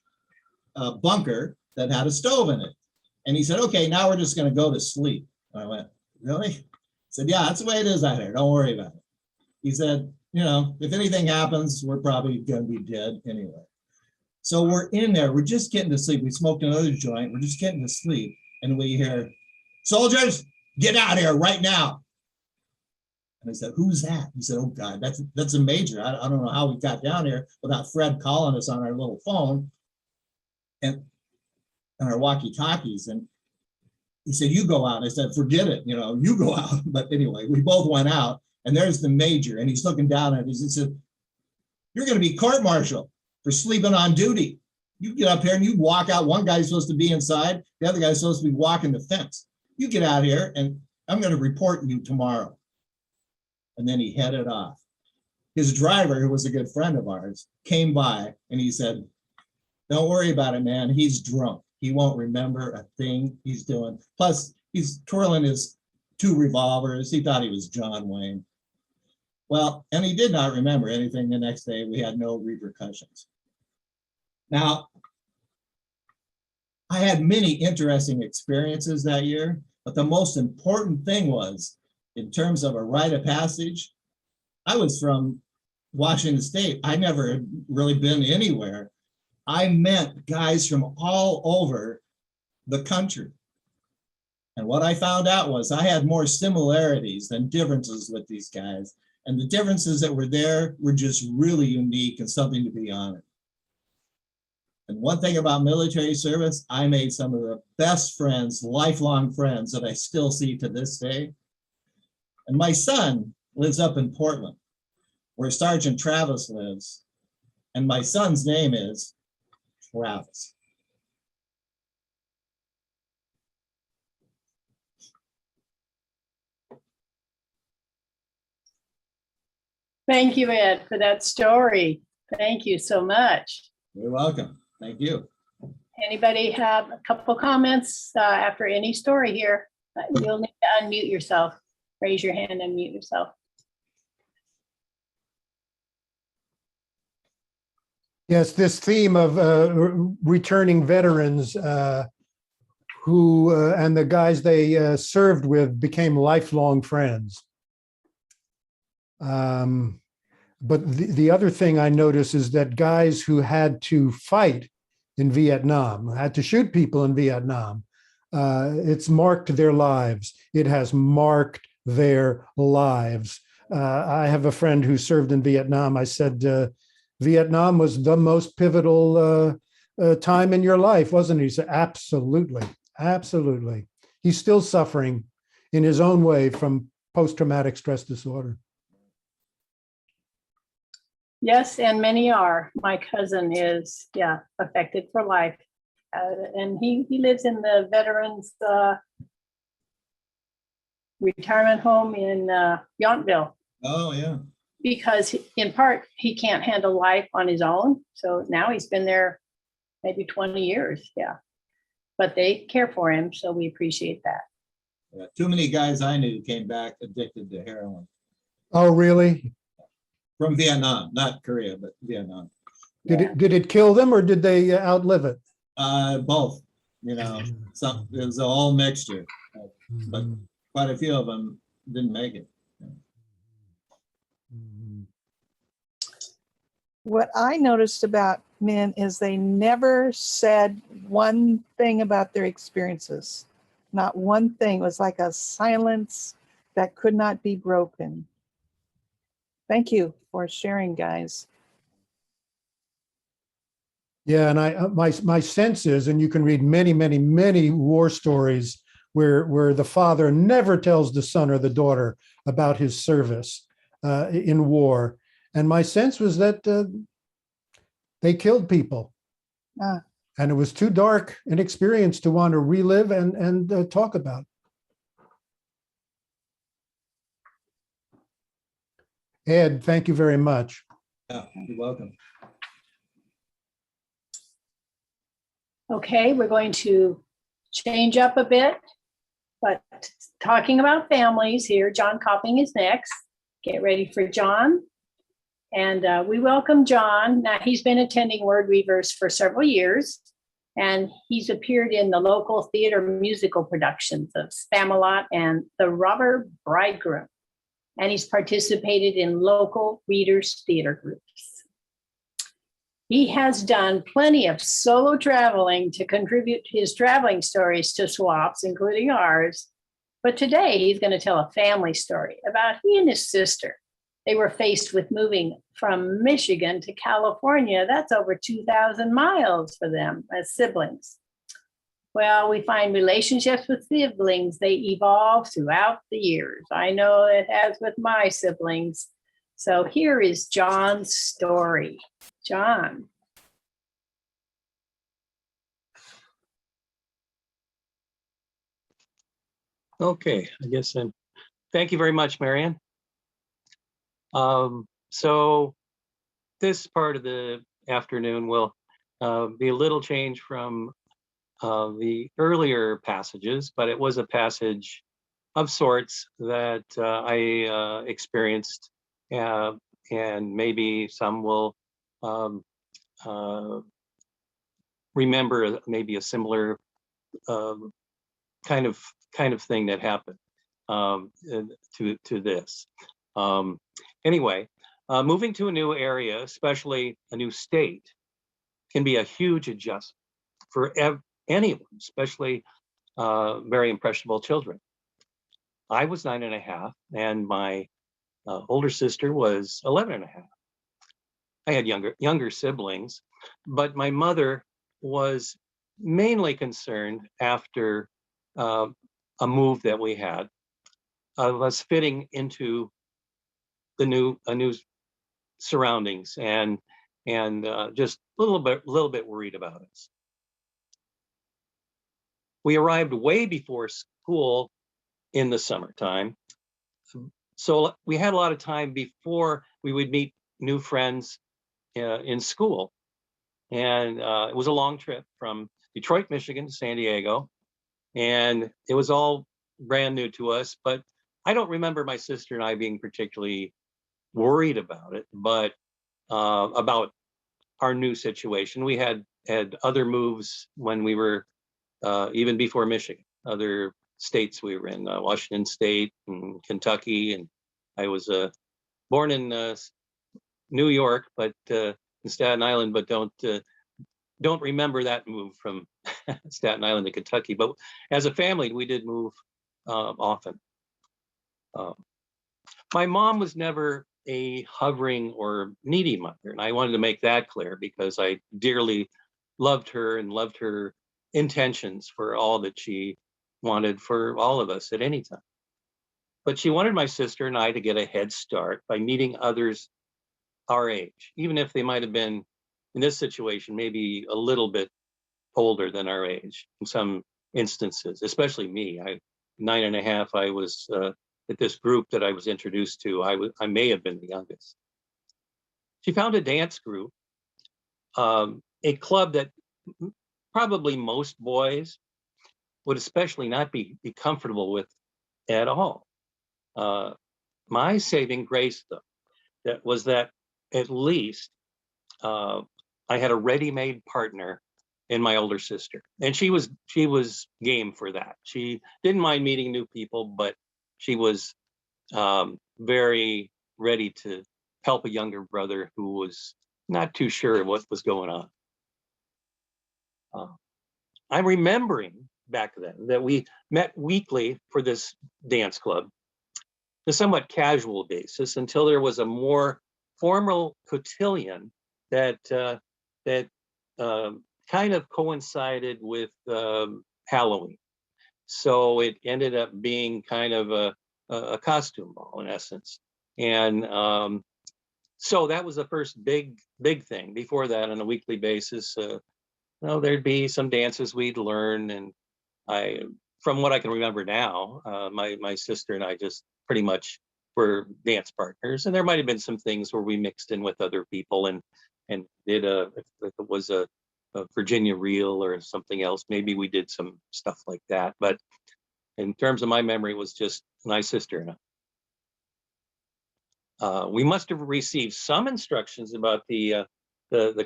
a bunker that had a stove in it. And he said, okay, now we're just going to go to sleep. And I went, really? He said, yeah, that's the way it is out here. Don't worry about it. He said, if anything happens, we're probably going to be dead anyway. So we're in there. We're just getting to sleep. We smoked another joint. We're just getting to sleep. And we hear, soldiers, get out of here right now. And I said, who's that? He said, oh God, that's a major. I don't know how we got down here without Fred calling us on our little phone and our walkie-talkies. And he said, you go out. I said, forget it, you go out. But anyway, we both went out, and there's the major, and he's looking down at us. He said, you're going to be court-martialed for sleeping on duty. You get up here and you walk out. One guy's supposed to be inside. The other guy's supposed to be walking the fence. You get out here, and I'm going to report you tomorrow. And then he headed off. His driver, who was a good friend of ours, came by and he said, don't worry about it, man. He's drunk. He won't remember a thing he's doing. Plus, he's twirling his 2 revolvers. He thought he was John Wayne. Well, and he did not remember anything the next day. We had no repercussions. Now, I had many interesting experiences that year, but the most important thing was, in terms of a rite of passage, I was from Washington State. I never had really been anywhere. I met guys from all over the country. And what I found out was I had more similarities than differences with these guys. And the differences that were there were just really unique and something to be honored. And one thing about military service, I made some of the best friends, lifelong friends that I still see to this day. And my son lives up in Portland, where Sergeant Travis lives. And my son's name is Travis. Thank you, Ed, for that story. Thank you so much. You're welcome. Thank you. Anybody have a couple comments after any story here? You'll need to unmute yourself. Raise your hand and mute yourself. Yes, this theme of returning veterans who and the guys they served with became lifelong friends. But the other thing I notice is that guys who had to fight in Vietnam, had to shoot people in Vietnam, it's marked their lives. It has marked their lives. I have a friend who served in Vietnam. I said, Vietnam was the most pivotal time in your life, wasn't it? He said, absolutely, absolutely. He's still suffering in his own way from post-traumatic stress disorder. Yes, and many are. My cousin is, affected for life. And he lives in the veterans retirement home in Yountville. Oh, yeah. Because in part, he can't handle life on his own. So now he's been there maybe 20 years. Yeah. But they care for him. So we appreciate that. Yeah. Too many guys I knew came back addicted to heroin. Oh, really? From Vietnam, not Korea, but Vietnam. Did it kill them or did they outlive it? Both, it was a whole mixture, but quite a few of them didn't make it. What I noticed about men is they never said one thing about their experiences. Not one thing. It was like a silence that could not be broken. Thank you for sharing, guys. Yeah, and my sense is, and you can read many war stories where the father never tells the son or the daughter about his service in war. And my sense was that they killed people. And it was too dark an experience to want to relive and talk about. Ed, thank you very much. Yeah, you're welcome. Okay, we're going to change up a bit, but talking about families here, John Copping is next. Get ready for John. And we welcome John. Now, he's been attending Wordweavers for several years, and he's appeared in the local theater musical productions of Spamalot and The Robber Bridegroom. And he's participated in local readers theater groups. He has done plenty of solo traveling to contribute his traveling stories to SWAPs, including ours. But today he's going to tell a family story about he and his sister. They were faced with moving from Michigan to California. That's over 2,000 miles for them as siblings. Well, we find relationships with siblings, they evolve throughout the years. I know it has with my siblings. So here is John's story. John. Okay, I guess then. Thank you very much, Marianne. So this part of the afternoon will be a little change from the earlier passages, but it was a passage of sorts that I experienced, and maybe some will remember maybe a similar kind of thing that happened to this. Anyway, moving to a new area, especially a new state, can be a huge adjustment for anyone, especially very impressionable children. I was 9.5, and my older sister was 11.5. I had younger siblings, but my mother was mainly concerned after a move that we had of us fitting into a new surroundings, and just a little bit worried about us. We arrived way before school in the summertime, so we had a lot of time before we would meet new friends in school. And it was a long trip from Detroit, Michigan to San Diego, and it was all brand new to us. But I don't remember my sister and I being particularly worried about it, but about our new situation. We had other moves when we were even before Michigan, other states we were in, Washington State and Kentucky, and I was born in New York, but in Staten Island, but don't remember that move from Staten Island to Kentucky. But as a family, we did move often. My mom was never a hovering or needy mother, and I wanted to make that clear because I dearly loved her and loved her intentions for all that she wanted for all of us at any time. But she wanted my sister and I to get a head start by meeting others our age, even if they might have been, in this situation, maybe a little bit older than our age in some instances, especially me. 9.5, I was at this group that I was introduced to. I may have been the youngest. She found a dance group, a club that probably most boys would especially not be comfortable with at all. My saving grace, though, that was that at least I had a ready-made partner in my older sister, and she was game for that. She didn't mind meeting new people, but she was very ready to help a younger brother who was not too sure what was going on. I'm remembering back then that we met weekly for this dance club, a somewhat casual basis, until there was a more formal cotillion that kind of coincided with Halloween. So it ended up being kind of a costume ball in essence. And so that was the first big thing. Before that, on a weekly basis, there'd be some dances we'd learn. And from what I can remember now, my sister and I just pretty much were dance partners. And there might have been some things where we mixed in with other people and did if it was a Virginia reel or something else, maybe we did some stuff like that. But in terms of my memory, it was just my sister and I. We must have received some instructions about the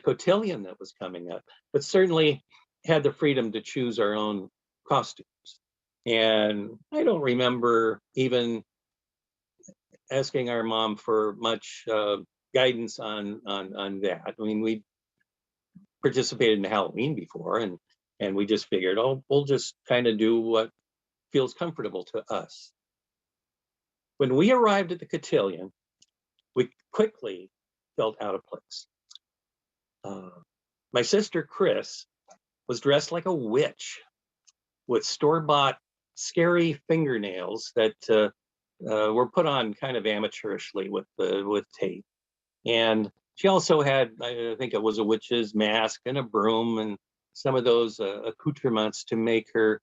cotillion that was coming up, but certainly had the freedom to choose our own costumes. And I don't remember even asking our mom for much guidance on that. I mean, we participated in Halloween before, and we just figured, we'll just kind of do what feels comfortable to us. When we arrived at the cotillion, we quickly felt out of place. My sister Chris was dressed like a witch with store-bought scary fingernails that were put on kind of amateurishly with tape. And she also had, I think it was a witch's mask and a broom and some of those accoutrements to make her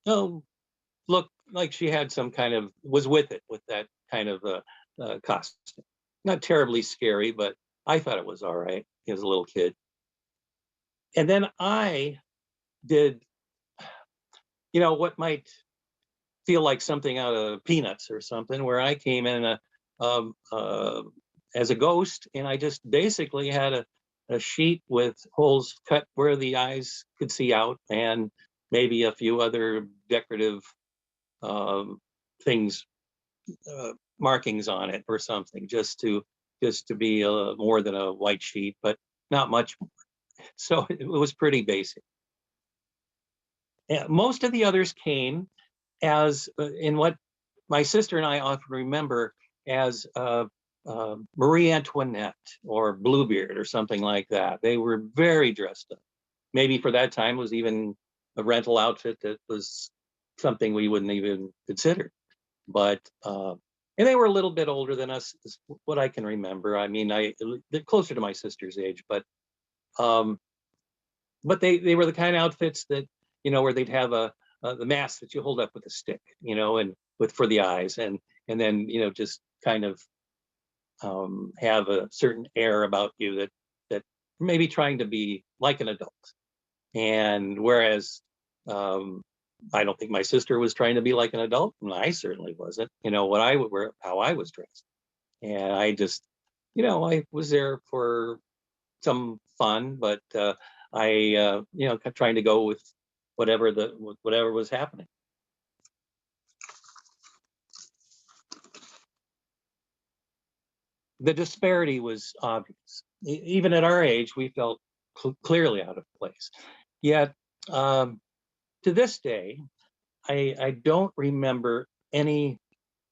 look like she had some kind of, was with that kind of costume. Not terribly scary, but I thought it was all right as a little kid. And then I did, what might feel like something out of Peanuts or something, where I came in as a ghost, and I just basically had a sheet with holes cut where the eyes could see out, and maybe a few other decorative things, markings on it or something, just to be more than a white sheet, but not much more. So it was pretty basic. Most of the others came as in what my sister and I often remember as Marie Antoinette or Bluebeard or something like that. They were very dressed up. Maybe for that time was even a rental outfit that was something we wouldn't even consider. But and they were a little bit older than us, is what I can remember. I mean, they're closer to my sister's age, but they were the kind of outfits that, where they'd have the mask that you hold up with a stick, and for the eyes, and then just kind of have a certain air about you that maybe trying to be like an adult. And whereas I don't think my sister was trying to be like an adult, and I certainly wasn't. How I was dressed, and I just, I was there for some fun, but I kept trying to go with whatever was happening. The disparity was obvious. Even at our age, we felt clearly out of place. Yet, to this day, I don't remember any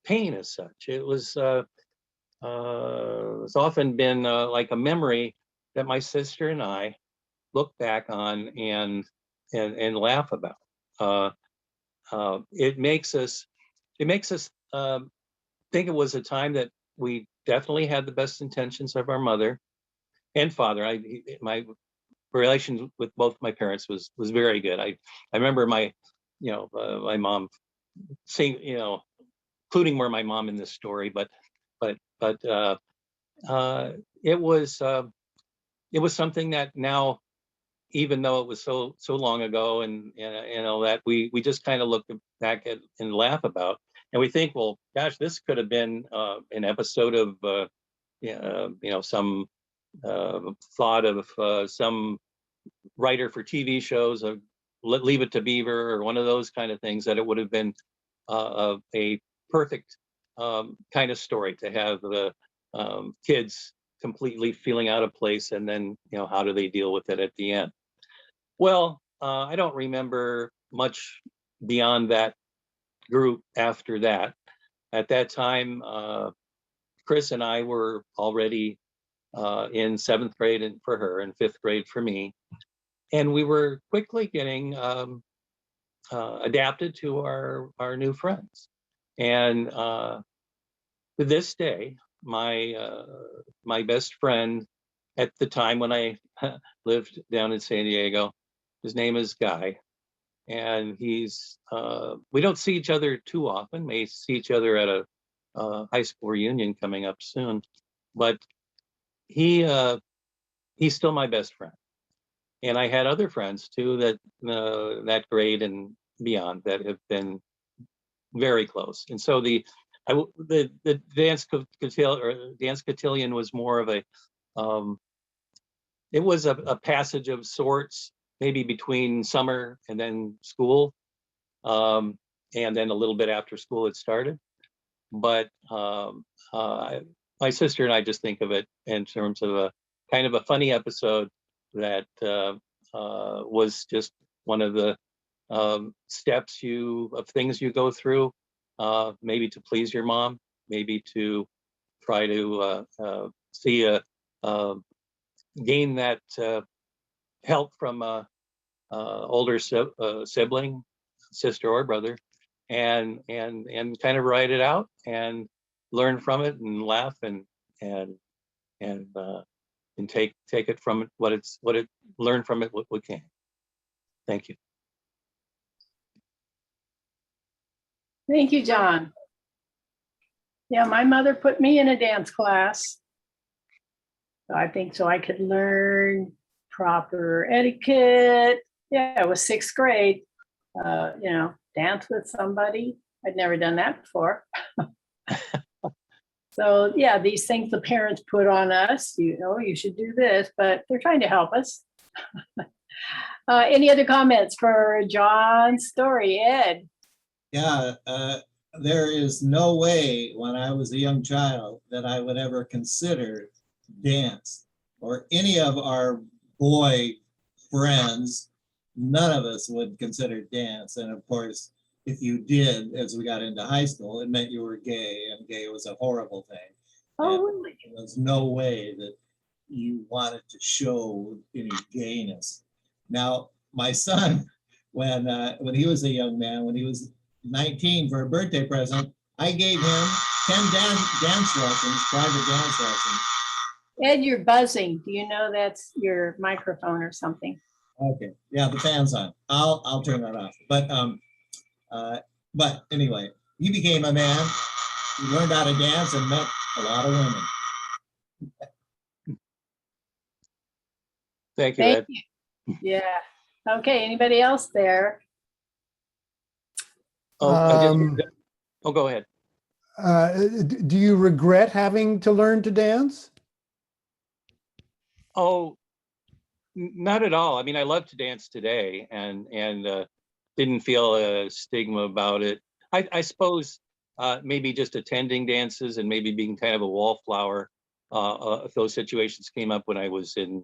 pain as such. It's often been like a memory that my sister and I look back on and laugh about. It makes us think it was a time that we definitely had the best intentions of our mother and father. My relation with both my parents was very good. I remember my mom saying, including more my mom in this story, but it was something that now, even though it was so long ago, and that we just kind of look back at and laugh about, and we think, well, gosh, this could have been an episode of some thought of some writer for TV shows, of Leave It to Beaver, or one of those kind of things, that it would have been a perfect kind of story to have the kids completely feeling out of place, and then how do they deal with it at the end. Well, I don't remember much beyond that group after that. At that time, Chris and I were already in 7th grade and for her, and 5th grade for me. And we were quickly getting adapted to our new friends. And to this day, my best friend at the time when I lived down in San Diego, his name is Guy. And he's we don't see each other too often. May see each other at a high school reunion coming up soon, but he's still my best friend. And I had other friends too that grade and beyond that have been very close. And so the dance cotillion was more of a it was a passage of sorts, maybe between summer and then school, and then a little bit after school it started. But my sister and I just think of it in terms of a kind of a funny episode that was just one of the steps of things you go through, maybe to please your mom, maybe to try to gain that help from a older sibling, sister or brother, and kind of write it out and learn from it and laugh and take it from it learn from it what we can. Thank you. Thank you, John. Yeah, my mother put me in a dance class. I think so I could learn proper etiquette. Yeah, it was 6th grade. Dance with somebody. I'd never done that before. So yeah, these things the parents put on us, you know, you should do this, but they're trying to help us. Any other comments for John's story, Ed? Yeah, there is no way when I was a young child that I would ever consider dance or any of our boy friends. None of us would consider dance. And of course, if you did, as we got into high school, it meant you were gay, and gay was a horrible thing. Oh, And really? there was no way that you wanted to show any gayness. Now, my son, when he was a young man, when he was 19 for a birthday present, I gave him 10 dance lessons, private dance lessons. Ed, you're buzzing. Do you know that's your microphone or something? Okay, yeah, the fan's on. I'll turn that off. But anyway, he became a man. He learned how to dance and met a lot of women. Thank you, Thank Ed. you. Yeah. Okay, anybody else there? Oh, go ahead. Do you regret having to learn to dance? Oh, not at all. I mean, I love to dance today, and didn't feel a stigma about it. I suppose maybe just attending dances and maybe being kind of a wallflower. If those situations came up when I was in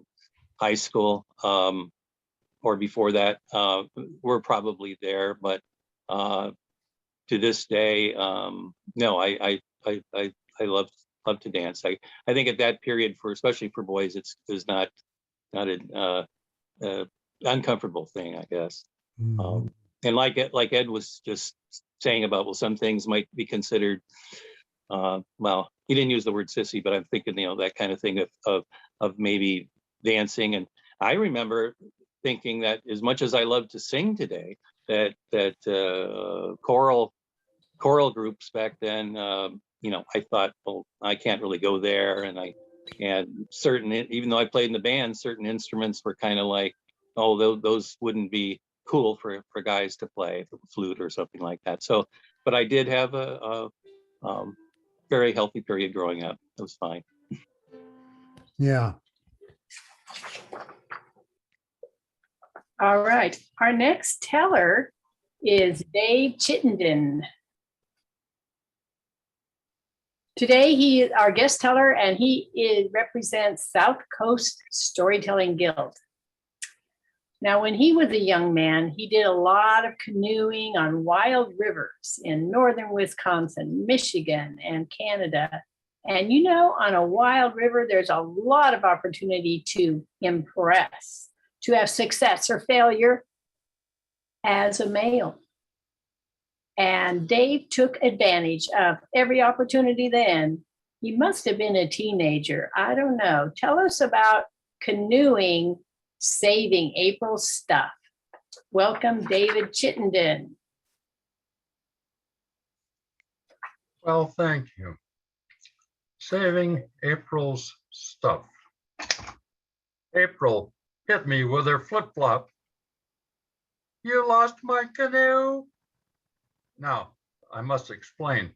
high school or before that, were probably there. But to this day, no, I love to dance. I think at that period, for especially for boys, it's not an uncomfortable thing, I guess. Mhm. And like Ed was just saying about, well, some things might be considered, well, he didn't use the word sissy, but I'm thinking, that kind of thing of maybe dancing. And I remember thinking that as much as I love to sing today, that choral groups back then, I thought, well, I can't really go there. And certain, even though I played in the band, certain instruments were kind of like, oh, those wouldn't be cool for guys to play, the flute or something like that. So, but I did have a very healthy period growing up. It was fine. Yeah. All right. Our next teller is Dave Chittenden. Today, he is our guest teller, and he represents South Coast Storytelling Guild. Now, when he was a young man, he did a lot of canoeing on wild rivers in northern Wisconsin, Michigan, and Canada. And on a wild river, there's a lot of opportunity to impress, to have success or failure as a male. And Dave took advantage of every opportunity then. He must have been a teenager. I don't know. Tell us about canoeing, saving April's stuff. Welcome, David Chittenden. Well, thank you. Saving April's stuff. April hit me with her flip-flop. You lost my canoe. Now, I must explain.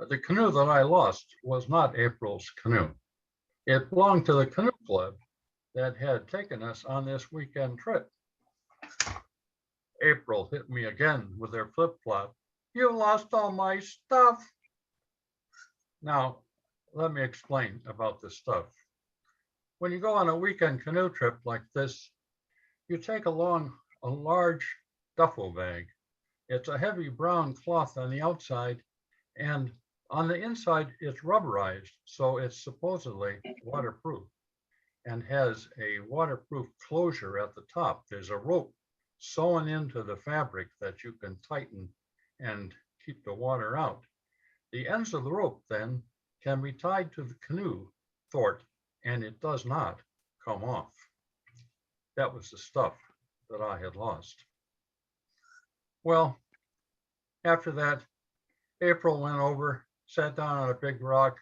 The canoe that I lost was not April's canoe. It belonged to the canoe club that had taken us on this weekend trip. April hit me again with her flip-flop. You lost all my stuff. Now, let me explain about this stuff. When you go on a weekend canoe trip like this, you take along a large duffel bag. It's a heavy brown cloth on the outside, and on the inside, it's rubberized, so it's supposedly waterproof and has a waterproof closure at the top. There's a rope sewn into the fabric that you can tighten and keep the water out. The ends of the rope then can be tied to the canoe thwart, and it does not come off. That was the stuff that I had lost. Well, after that, April went over, sat down on a big rock,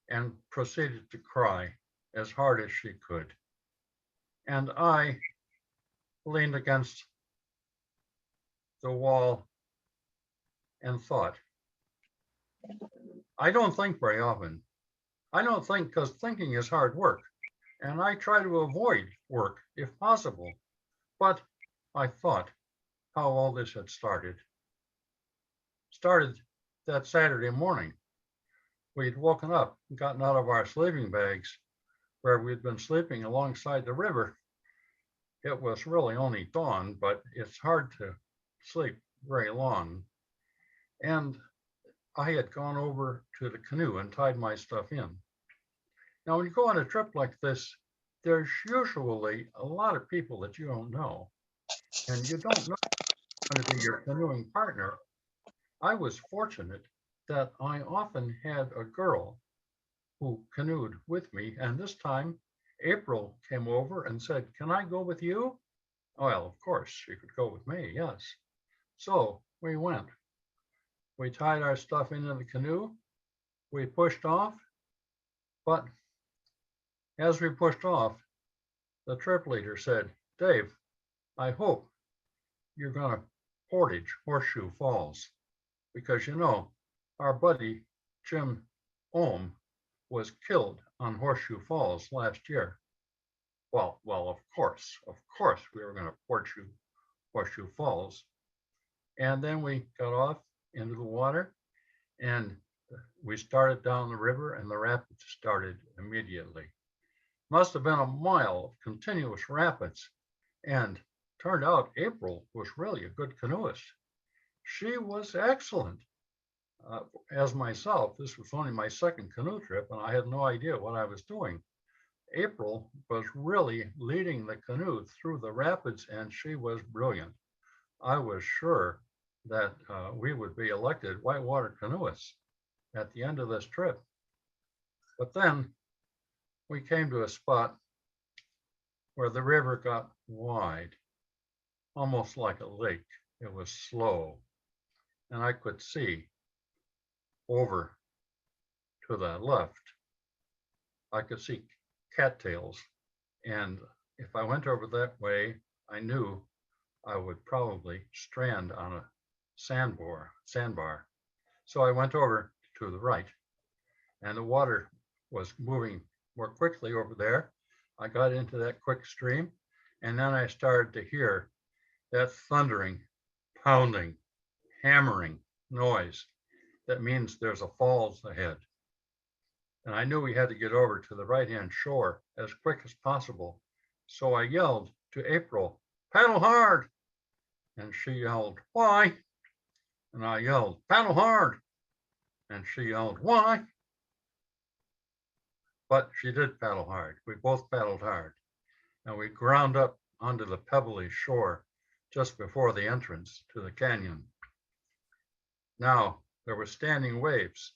and proceeded to cry as hard as she could. And I leaned against the wall and thought, I don't think very often. I don't think because thinking is hard work, and I try to avoid work if possible. But I thought how all this had started. Started that Saturday morning. We'd woken up and gotten out of our sleeping bags where we'd been sleeping alongside the river. It was really only dawn, but it's hard to sleep very long. And I had gone over to the canoe and tied my stuff in. Now, when you go on a trip like this, there's usually a lot of people that you don't know, and you don't know going to be your canoeing partner. I was fortunate that I often had a girl who canoed with me, and this time April came over and said, "Can I go with you?" Well, of course, she could go with me, yes. So we went. We tied our stuff into the canoe. We pushed off, but as we pushed off, the trip leader said, "Dave, I hope you're going to portage Horseshoe Falls, because you know, our buddy Jim Ohm was killed on Horseshoe Falls last year." Well, of course, we were going to Horseshoe Falls. And then we got off into the water and we started down the river, and the rapids started immediately. Must have been a mile of continuous rapids. And turned out April was really a good canoeist. She was excellent. As myself, this was only my second canoe trip, and I had no idea what I was doing. April was really leading the canoe through the rapids, and she was brilliant. I was sure that we would be elected whitewater canoeists at the end of this trip. But then we came to a spot where the river got wide, almost like a lake. It was slow, and I could see over to the left. I could see cattails, and if I went over that way, I knew I would probably strand on a sandbar. So I went over to the right, and the water was moving more quickly over there. I got into that quick stream, and then I started to hear that thundering, pounding, hammering noise. That means there's a falls ahead. And I knew we had to get over to the right-hand shore as quick as possible. So I yelled to April, "Paddle hard!" And she yelled, "Why?" And I yelled, "Paddle hard!" And she yelled, "Why?" But she did paddle hard. We both paddled hard. And we ground up onto the pebbly shore just before the entrance to the canyon. Now, there were standing waves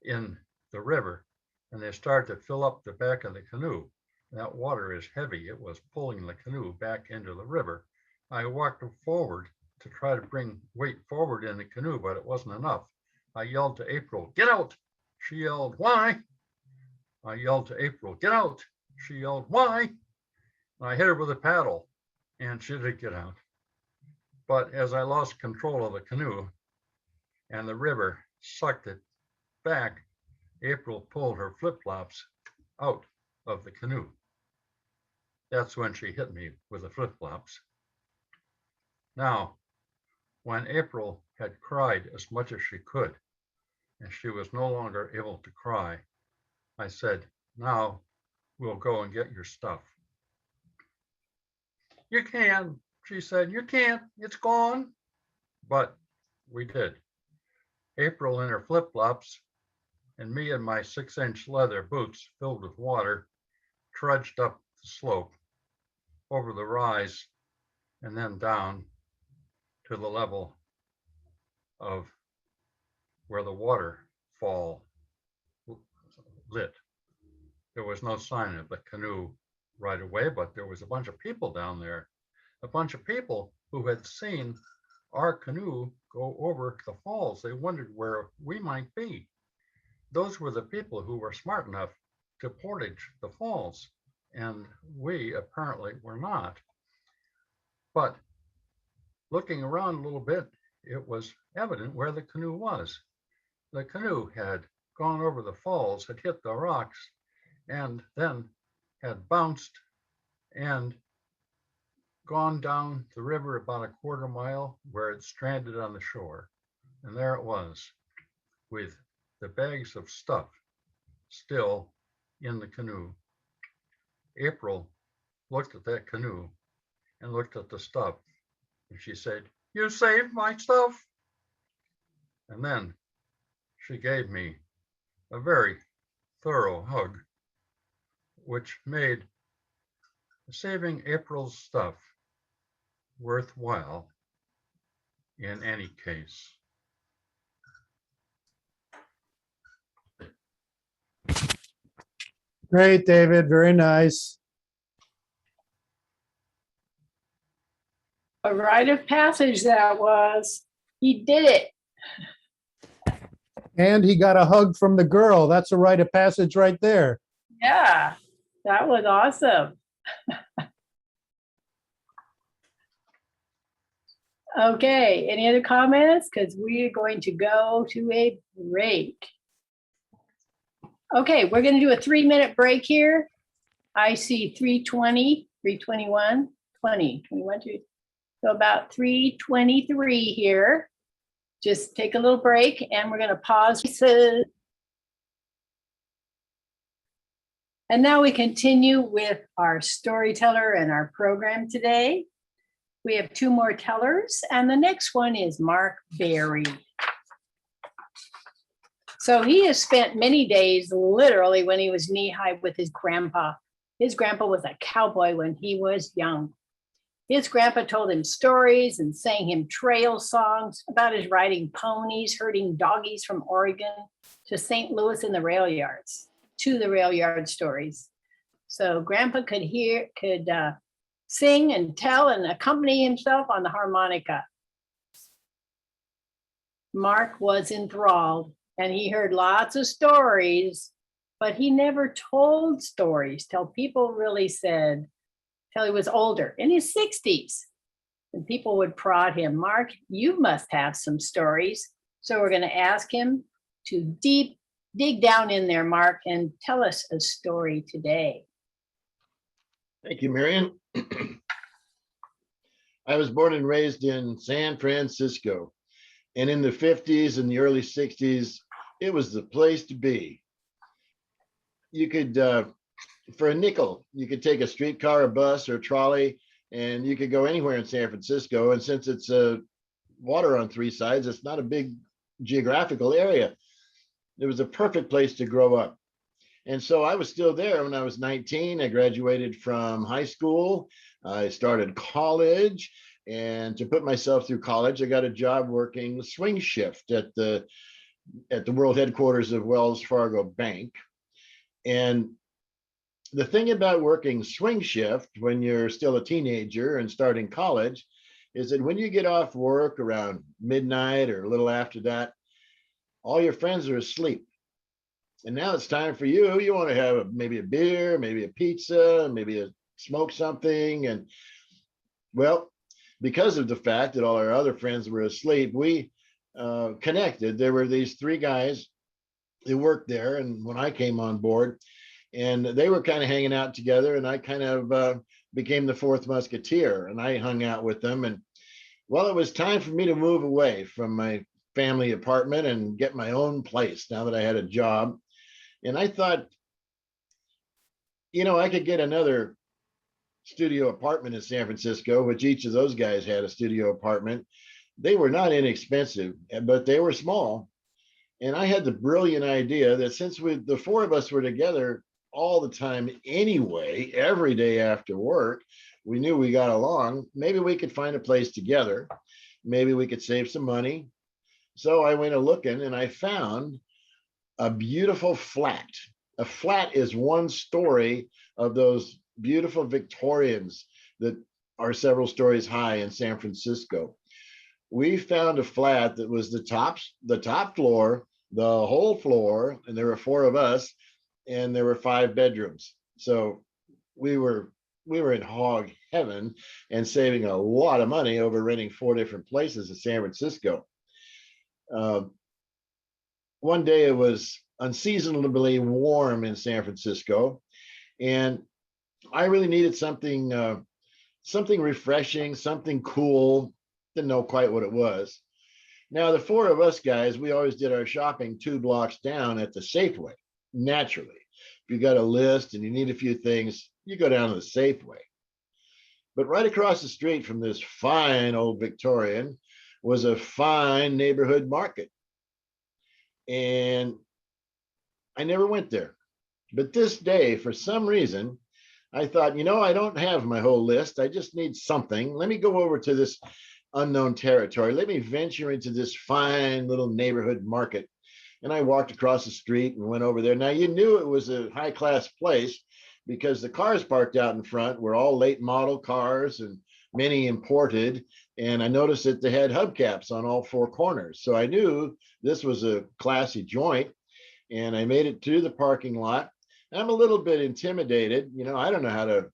in the river, and they started to fill up the back of the canoe. That water is heavy. It was pulling the canoe back into the river. I walked forward to try to bring weight forward in the canoe, but it wasn't enough. I yelled to April, "Get out!" She yelled, "Why?" I yelled to April, "Get out!" She yelled, "Why?" And I hit her with a paddle, and she did get out. But as I lost control of the canoe and the river sucked it back, April pulled her flip-flops out of the canoe. That's when she hit me with the flip-flops. Now, when April had cried as much as she could, and she was no longer able to cry, I said, "Now we'll go and get your stuff." "You can," she said, "you can't, it's gone." But we did. April in her flip-flops and me in my 6-inch leather boots filled with water trudged up the slope, over the rise, and then down to the level of where the waterfall lit. There was no sign of the canoe right away, but there was a bunch of people down there, a bunch of people who had seen our canoe go over the falls. They wondered where we might be. Those were the people who were smart enough to portage the falls, and we apparently were not. But looking around a little bit, it was evident where the canoe was. the canoe had gone over the falls, had hit the rocks, and then had bounced and gone down the river about a quarter mile where it stranded on the shore. And there it was with the bags of stuff still in the canoe. April looked at that canoe and looked at the stuff, and she said, "You saved my stuff." And then she gave me a very thorough hug, which made saving April's stuff worthwhile in any case. Great, David. Very nice. A rite of passage that was. He did it. And he got a hug from the girl. That's a rite of passage right there. Yeah, that was awesome. Okay, any other comments? Because we are going to go to a break. Okay, we're going to do a 3-minute break here. I see 3:20, 3:21, 20, 21, 2. So about 3:23 here. Just take a little break and we're going to pause. And now we continue with our storyteller and our program today. We have 2 more tellers, and the next one is Mark Berry. So he has spent many days literally when he was knee-high with his grandpa. His grandpa was a cowboy when he was young. His grandpa told him stories and sang him trail songs about his riding ponies, herding doggies from Oregon to St. Louis in the rail yards, to the rail yard stories. So grandpa could sing and tell and accompany himself on the harmonica. Mark was enthralled and he heard lots of stories, but he never told stories till people really said, till he was older, in his 60s. And people would prod him, "Mark, you must have some stories." So we're going to ask him to dig down in there, Mark, and tell us a story today. Thank you, Marion. I was born and raised in San Francisco. And in the 50s and the early 60s, it was the place to be. You could, for a nickel, you could take a streetcar, a bus, or a trolley, and you could go anywhere in San Francisco. And since it's water on 3 sides, it's not a big geographical area. It was a perfect place to grow up. And so I was still there when I was 19. I graduated from high school. I started college. And to put myself through college, I got a job working swing shift at the world headquarters of Wells Fargo Bank. And the thing about working swing shift when you're still a teenager and starting college is that when you get off work around midnight or a little after that, all your friends are asleep. And now it's time for you. You want to have maybe a beer, maybe a pizza, maybe smoke something. And well, because of the fact that all our other friends were asleep, we connected. There were these 3 guys who worked there. And when I came on board, and they were kind of hanging out together, and I kind of became the 4th musketeer, and I hung out with them. And well, it was time for me to move away from my family apartment and get my own place now that I had a job. And I thought, I could get another studio apartment in San Francisco, which each of those guys had a studio apartment. They were not inexpensive, but they were small. And I had the brilliant idea that since the 4 of us were together all the time anyway, every day after work, we knew we got along, maybe we could find a place together. Maybe we could save some money. So I went a-looking and I found a beautiful flat. A flat is 1 story of those beautiful Victorians that are several stories high in San Francisco. We found a flat that was the top floor, the whole floor, and there were 4 of us, and there were 5 bedrooms. So we were in hog heaven and saving a lot of money over renting 4 different places in San Francisco. one day it was unseasonably warm in San Francisco, and I really needed something refreshing, something cool. Didn't know quite what it was. Now, the four of us guys, we always did our shopping 2 blocks down at the Safeway. Naturally, if you got a list and you need a few things, you go down to the Safeway. But right across the street from this fine old Victorian was a fine neighborhood market. And I never went there. But this day, for some reason, I thought, I don't have my whole list. I just need something. Let me go over to this unknown territory. Let me venture into this fine little neighborhood market. And I walked across the street and went over there. Now, you knew it was a high class place because the cars parked out in front were all late model cars and many imported. And I noticed that they had hubcaps on all 4 corners. So I knew this was a classy joint. And I made it to the parking lot. I'm a little bit intimidated. I don't know how to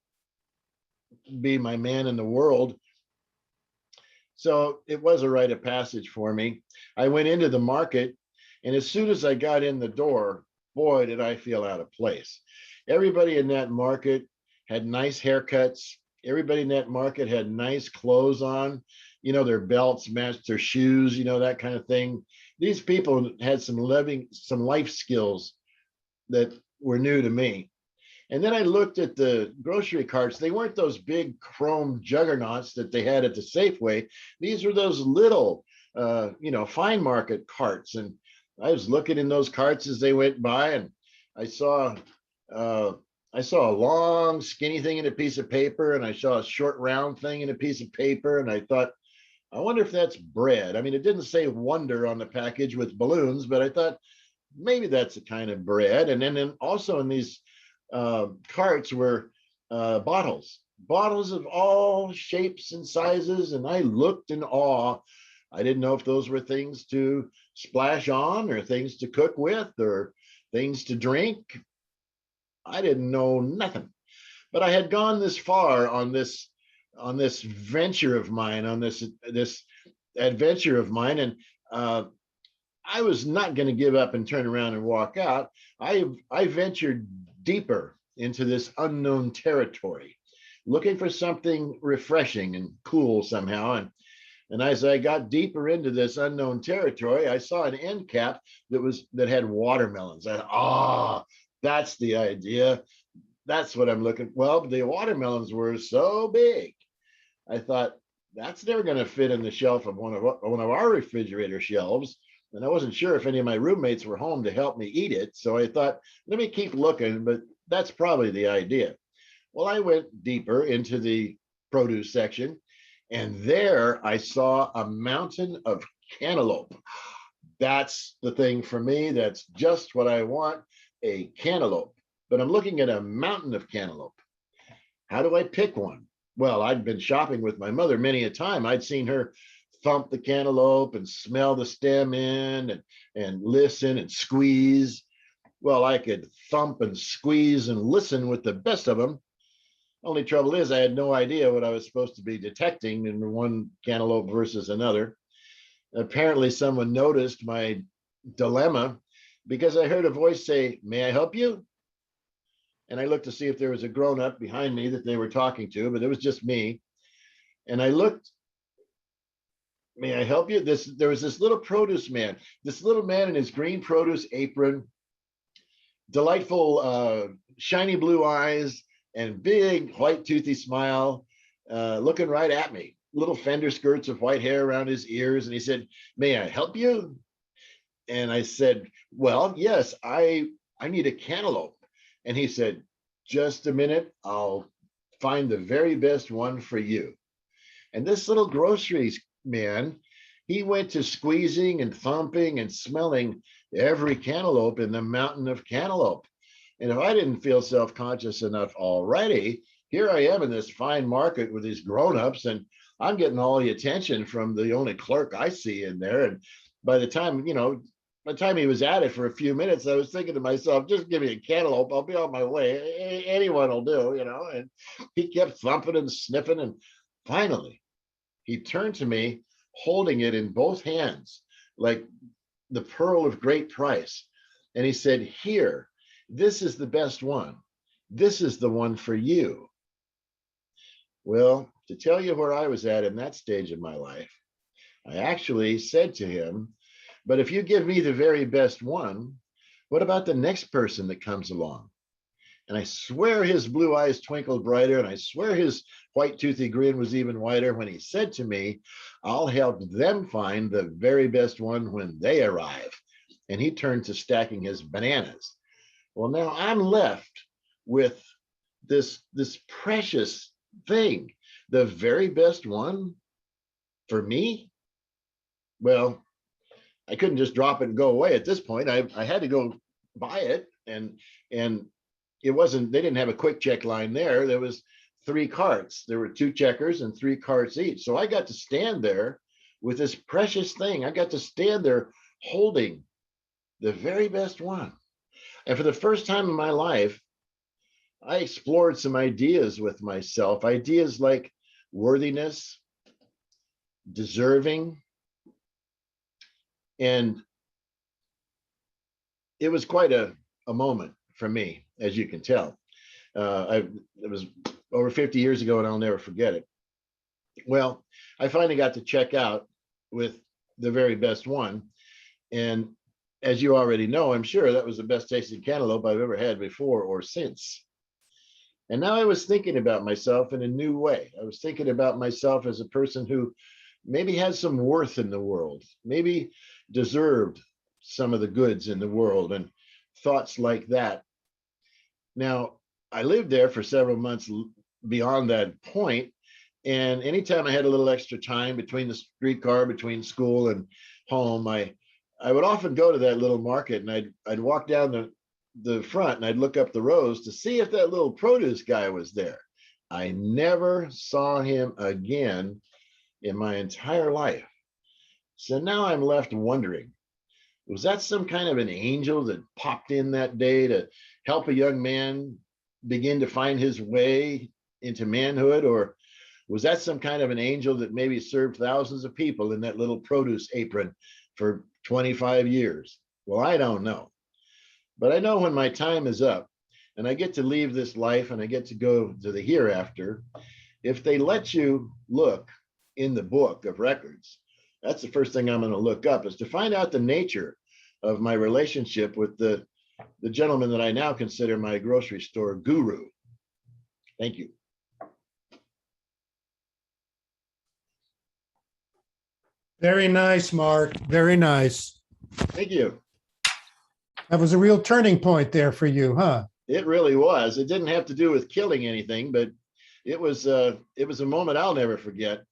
be my man in the world. So it was a rite of passage for me. I went into the market, and as soon as I got in the door, boy, did I feel out of place. Everybody in that market had nice haircuts. Everybody in that market had nice clothes on. Their belts matched their shoes, that kind of thing. These people had some life skills that were new to me. And then I looked at the grocery carts. They weren't those big chrome juggernauts that they had at the Safeway. These were those little, fine market carts. And I was looking in those carts as they went by, and I saw a long, skinny thing in a piece of paper, and I saw a short, round thing in a piece of paper, and I thought, I wonder if that's bread. I mean, it didn't say Wonder on the package with balloons, but I thought maybe that's a kind of bread. And then also in these carts were bottles of all shapes and sizes. And I looked in awe. I didn't know if those were things to splash on or things to cook with or things to drink. I didn't know nothing. But I had gone this far on this venture of mine, on this adventure of mine, and I was not going to give up and turn around and walk out. I ventured deeper into this unknown territory, looking for something refreshing and cool somehow. And as I got deeper into this unknown territory, I saw an end cap that had watermelons. I thought, that's the idea. That's what I'm looking. Well, the watermelons were so big. I thought that's never going to fit in the shelf of one of our refrigerator shelves. And I wasn't sure if any of my roommates were home to help me eat it. So I thought, let me keep looking, but that's probably the idea. Well, I went deeper into the produce section, and there I saw a mountain of cantaloupe. That's the thing for me. That's just what I want, a cantaloupe. But I'm looking at a mountain of cantaloupe. How do I pick one? Well, I'd been shopping with my mother many a time. I'd seen her thump the cantaloupe and smell the stem in and listen and squeeze. Well, I could thump and squeeze and listen with the best of them. Only trouble is I had no idea what I was supposed to be detecting in one cantaloupe versus another. Apparently someone noticed my dilemma because I heard a voice say, "May I help you?" And I looked to see if there was a grown-up behind me that they were talking to, but it was just me. And I looked, "May I help you?" There was this little produce man, in his green produce apron, delightful, shiny blue eyes, and big white toothy smile, looking right at me. Little fender skirts of white hair around his ears. And he said, "May I help you?" And I said, "Well, yes, I need a cantaloupe." And he said, "Just a minute, I'll find the very best one for you." And this little groceries man, he went to squeezing and thumping and smelling every cantaloupe in the mountain of cantaloupe. And if I didn't feel self-conscious enough already, here I am in this fine market with these grown-ups, and I'm getting all the attention from the only clerk I see in there. And by the time he was at it for a few minutes, I was thinking to myself, just give me a cantaloupe, I'll be on my way. Anyone will do, And he kept thumping and sniffing. And finally, he turned to me, holding it in both hands, like the pearl of great price. And he said, here, this is the best one. This is the one for you. Well, to tell you where I was at in that stage of my life, I actually said to him, but if you give me the very best one, what about the next person that comes along? And I swear his blue eyes twinkled brighter, and I swear his white toothy grin was even wider when he said to me, I'll help them find the very best one when they arrive. And he turned to stacking his bananas. Well, now I'm left with this precious thing, the very best one for me. Well, I couldn't just drop it and go away at this point. I had to go buy it, and it wasn't, they didn't have a quick check line there. There was 3 carts. There were 2 checkers and 3 carts each. So I got to stand there with this precious thing. I got to stand there holding the very best one. And for the first time in my life, I explored some ideas with myself, ideas like worthiness, deserving. And it was quite a moment for me, as you can tell. It was over 50 years ago, and I'll never forget it. Well, I finally got to check out with the very best one. And as you already know, I'm sure that was the best tasting cantaloupe I've ever had before or since. And now I was thinking about myself in a new way. I was thinking about myself as a person who maybe has some worth in the world, maybe deserved some of the goods in the world, and thoughts like that. Now, I lived there for several months beyond that point, and anytime I had a little extra time between the streetcar, between school and home, I would often go to that little market, and I'd walk down the front and I'd look up the rows to see if that little produce guy was there. I never saw him again in my entire life. So now I'm left wondering, was that some kind of an angel that popped in that day to help a young man begin to find his way into manhood? Or was that some kind of an angel that maybe served thousands of people in that little produce apron for 25 years? Well, I don't know. But I know when my time is up and I get to leave this life and I get to go to the hereafter, if they let you look in the book of records, that's the first thing I'm going to look up, is to find out the nature of my relationship with the gentleman that I now consider my grocery store guru. Thank you. Very nice, Mark. Very nice. Thank you. That was a real turning point there for you, huh? It really was. It didn't have to do with killing anything, but it was a moment I'll never forget.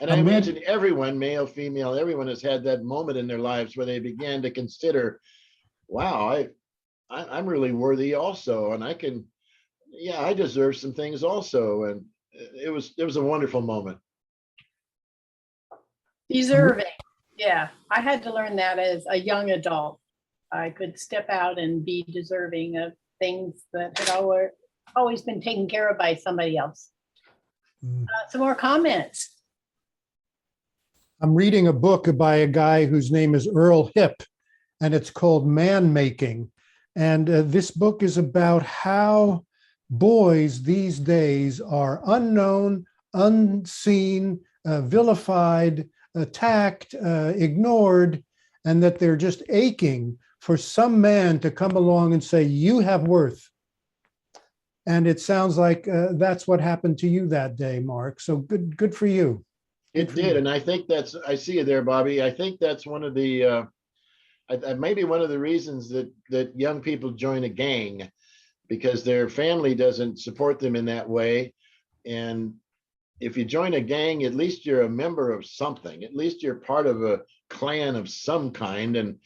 And I imagine everyone, male, female, everyone has had that moment in their lives where they began to consider, wow, I'm really worthy also. And I deserve some things also. And it was a wonderful moment. Deserving. Yeah, I had to learn that as a young adult. I could step out and be deserving of things that had always been taken care of by somebody else. Some more comments. I'm reading a book by a guy whose name is Earl Hip, and it's called Man Making. And this book is about how boys these days are unknown, unseen, vilified, attacked, ignored, and that they're just aching for some man to come along and say, you have worth. And it sounds like that's what happened to you that day, Mark. So good for you. It did. And I think I see you there, Bobby. I think that's one of the, maybe one of the reasons that young people join a gang, because their family doesn't support them in that way. And if you join a gang, at least you're a member of something. At least you're part of a clan of some kind. And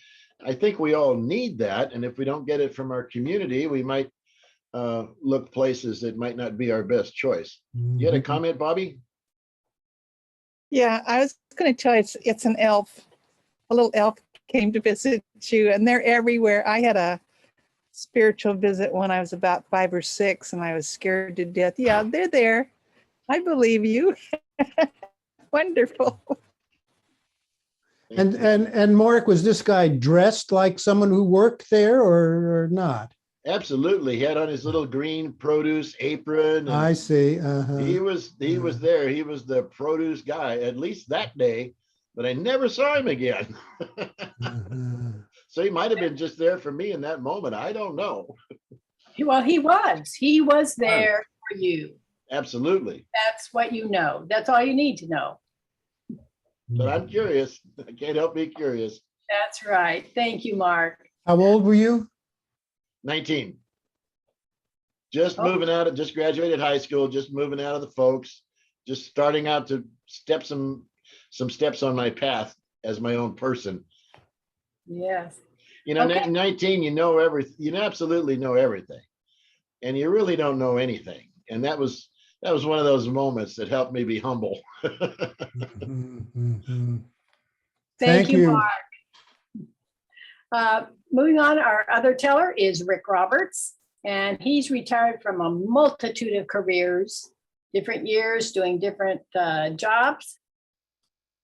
I think we all need that. And if we don't get it from our community, we might look places that might not be our best choice. You had a comment, Bobby? Yeah, I was going to tell you, it's an elf. A little elf came to visit you, and they're everywhere. I had a spiritual visit when I was about 5 or 6, and I was scared to death. Yeah, they're there. I believe you. Wonderful. And Mark, was this guy dressed like someone who worked there or not? Absolutely. He had on his little green produce apron. And I see. he was there. He was the produce guy, at least that day, but I never saw him again. So he might have been just there for me in that moment. I don't know. Well, he was there for you. Absolutely. That's what you know. That's all you need to know. But I'm curious. I can't help being curious. That's right. Thank you, Mark. How old were you? 19. Just Oh. moving out of, just graduated high school, just moving out of the folks, just starting out to step some steps on my path as my own person. Yes. You know, Okay. 19, you know everything, you absolutely know everything. And you really don't know anything. And that was one of those moments that helped me be humble. Thank you, Mark. Moving on, our other teller is Rick Roberts, and he's retired from a multitude of careers, different years doing different jobs,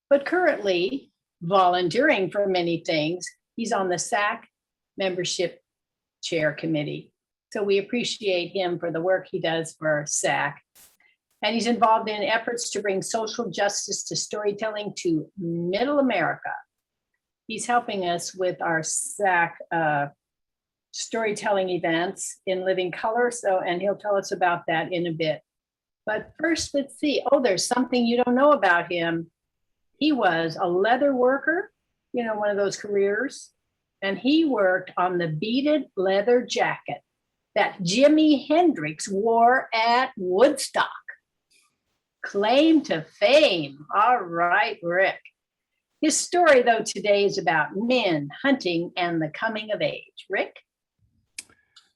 but currently volunteering for many things. He's on the SAC membership chair committee. So we appreciate him for the work he does for SAC. And he's involved in efforts to bring social justice to storytelling to Middle America. He's helping us with our SAC storytelling events in living color. And he'll tell us about that in a bit. But first, let's see. Oh, there's something you don't know about him. He was a leather worker, one of those careers. And he worked on the beaded leather jacket that Jimi Hendrix wore at Woodstock. Claim to fame. All right, Rick. His story, though, today is about men, hunting, and the coming of age. Rick?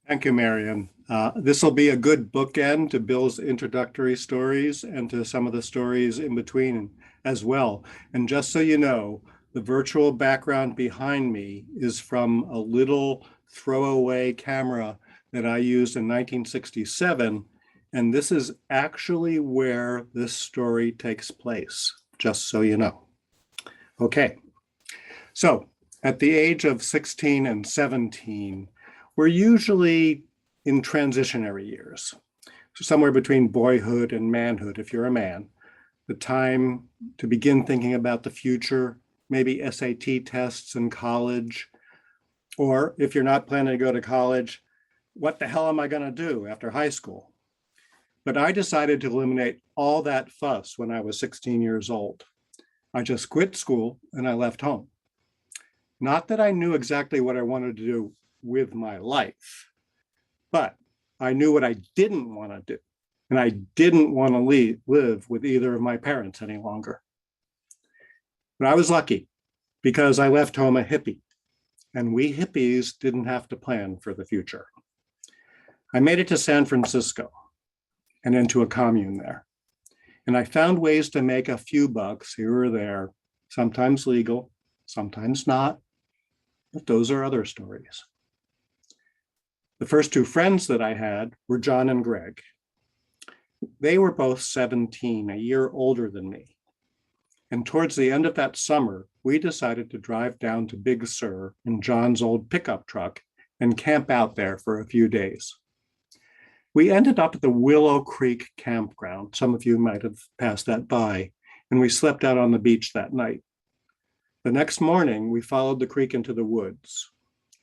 Thank you, Marion. This will be a good bookend to Bill's introductory stories and to some of the stories in between as well. And just so you know, the virtual background behind me is from a little throwaway camera that I used in 1967. And this is actually where this story takes place, just so you know. Okay, so at the age of 16 and 17, we're usually in transitionary years, so somewhere between boyhood and manhood, if you're a man, the time to begin thinking about the future, maybe SAT tests in college, or if you're not planning to go to college, what the hell am I going to do after high school? But I decided to eliminate all that fuss when I was 16 years old. I just quit school and I left home. Not that I knew exactly what I wanted to do with my life, but I knew what I didn't want to do. And I didn't want to live with either of my parents any longer. But I was lucky because I left home a hippie, and we hippies didn't have to plan for the future. I made it to San Francisco and into a commune there. And I found ways to make a few bucks here or there, sometimes legal, sometimes not, but those are other stories. The first two friends that I had were John and Greg. They were both 17, a year older than me. And towards the end of that summer, we decided to drive down to Big Sur in John's old pickup truck and camp out there for a few days. We ended up at the Willow Creek campground. Some of you might have passed that by, and we slept out on the beach that night. The next morning, we followed the creek into the woods,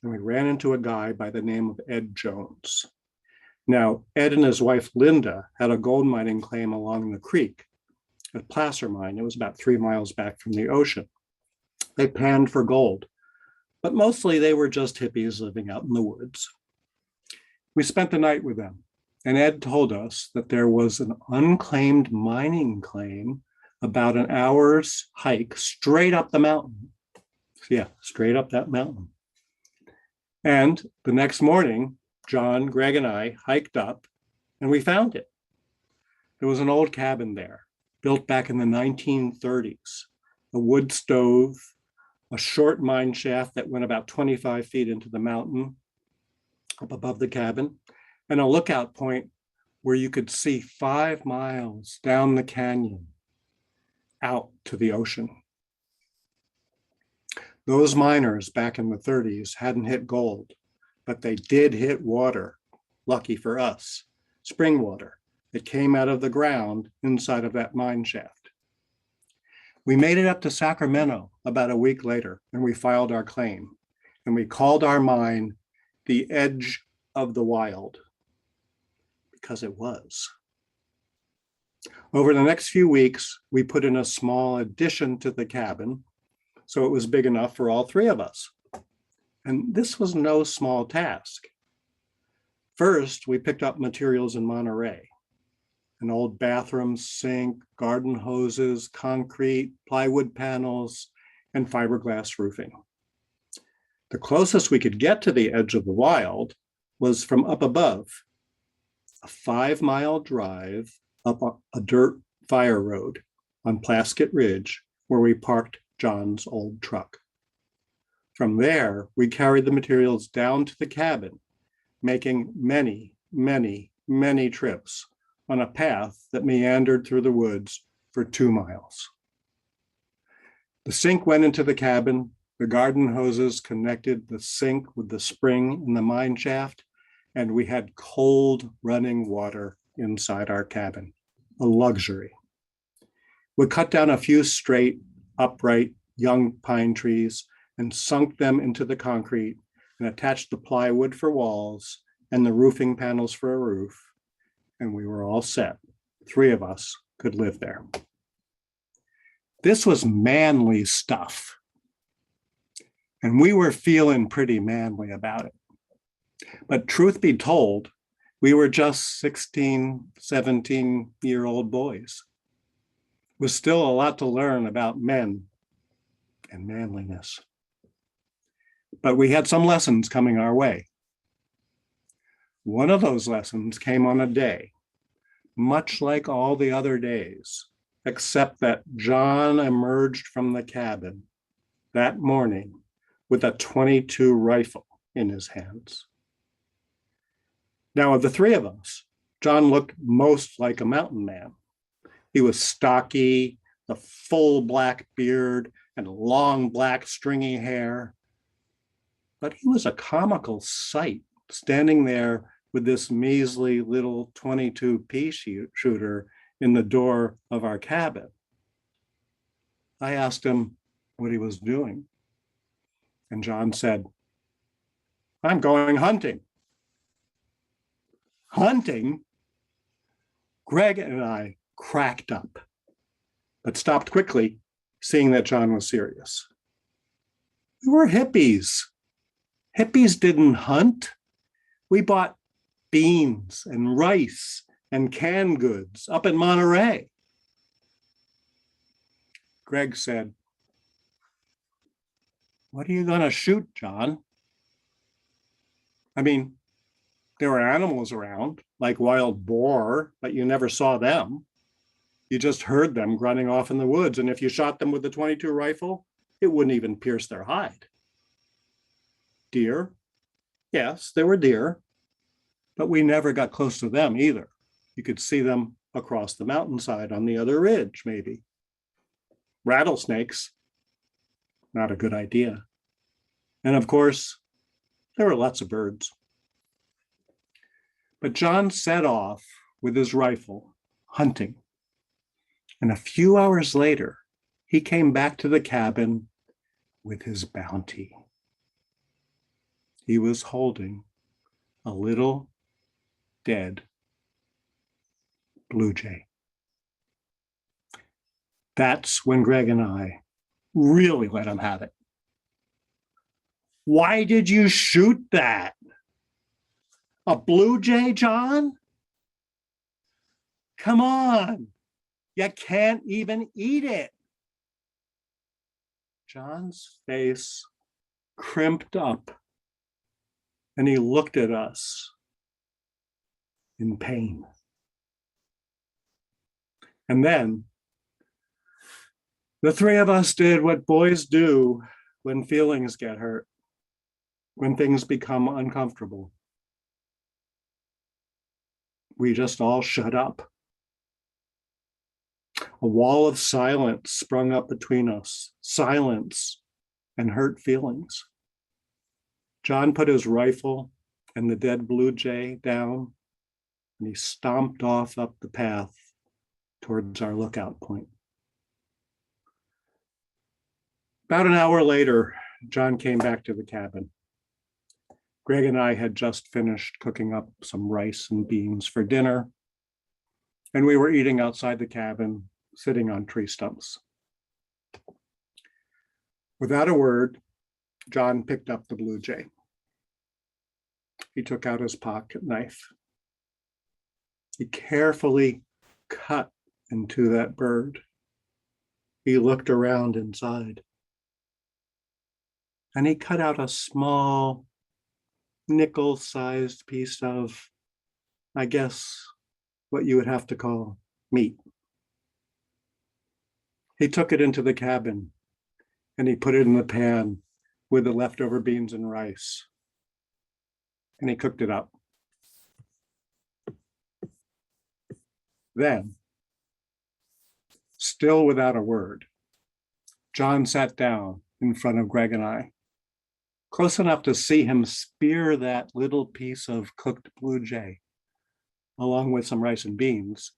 and we ran into a guy by the name of Ed Jones. Now, Ed and his wife, Linda, had a gold mining claim along the creek, a placer mine. It was about 3 miles back from the ocean. They panned for gold, but mostly they were just hippies living out in the woods. We spent the night with them. And Ed told us that there was an unclaimed mining claim about an hour's hike straight up the mountain. Yeah, straight up that mountain. And the next morning, John, Greg, and I hiked up and we found it. There was an old cabin there, built back in the 1930s, a wood stove, a short mine shaft that went about 25 feet into the mountain up above the cabin, and a lookout point where you could see 5 miles down the canyon out to the ocean. Those miners back in the 30s hadn't hit gold, but they did hit water. Lucky for us, spring water. It came out of the ground inside of that mine shaft. We made it up to Sacramento about a week later, and we filed our claim. And we called our mine the Edge of the Wild, because it was. Over the next few weeks, we put in a small addition to the cabin, so it was big enough for all three of us. And this was no small task. First, we picked up materials in Monterey: an old bathroom sink, garden hoses, concrete, plywood panels, and fiberglass roofing. The closest we could get to the edge of the wild was from up above, a 5-mile drive up a dirt fire road on Plaskett Ridge, where we parked John's old truck. From there, we carried the materials down to the cabin, making many, many, many trips on a path that meandered through the woods for 2 miles. The sink went into the cabin. The garden hoses connected the sink with the spring in the mine shaft, and we had cold running water inside our cabin, a luxury. We cut down a few straight, upright, young pine trees and sunk them into the concrete and attached the plywood for walls and the roofing panels for a roof, and we were all set. 3 of us could live there. This was manly stuff, and we were feeling pretty manly about it. But truth be told, we were just 16, 17-year-old boys. With still a lot to learn about men and manliness. But we had some lessons coming our way. One of those lessons came on a day, much like all the other days, except that John emerged from the cabin that morning with a .22 rifle in his hands. Now, of the 3 of us, John looked most like a mountain man. He was stocky, a full black beard and long black stringy hair. But he was a comical sight, standing there with this measly little .22 pea shooter in the door of our cabin. I asked him what he was doing, and John said, "I'm going hunting." Hunting? Greg and I cracked up, but stopped quickly, seeing that John was serious. We were hippies. Hippies didn't hunt. We bought beans and rice and canned goods up in Monterey. Greg said, "What are you going to shoot, John?" I mean, there were animals around, like wild boar, but you never saw them. You just heard them grunting off in the woods, and if you shot them with the .22 rifle, it wouldn't even pierce their hide. Deer? Yes, there were deer, but we never got close to them either. You could see them across the mountainside on the other ridge, maybe. Rattlesnakes? Not a good idea. And of course, there were lots of birds. But John set off with his rifle, hunting. And a few hours later, he came back to the cabin with his bounty. He was holding a little dead blue jay. That's when Greg and I really let him have it. "Why did you shoot that? A blue jay, John? Come on, you can't even eat it." John's face crimped up and he looked at us in pain. And then the 3 of us did what boys do when feelings get hurt, when things become uncomfortable. We just all shut up. A wall of silence sprung up between us. Silence and hurt feelings. John put his rifle and the dead blue jay down, and he stomped off up the path towards our lookout point. About an hour later, John came back to the cabin. Greg and I had just finished cooking up some rice and beans for dinner, and we were eating outside the cabin, sitting on tree stumps. Without a word, John picked up the blue jay. He took out his pocket knife. He carefully cut into that bird. He looked around inside, and he cut out a small nickel-sized piece of, I guess, what you would have to call meat. He took it into the cabin and he put it in the pan with the leftover beans and rice, and he cooked it up. Then, still without a word, John sat down in front of Greg and I, close enough to see him spear that little piece of cooked blue jay along with some rice and beans,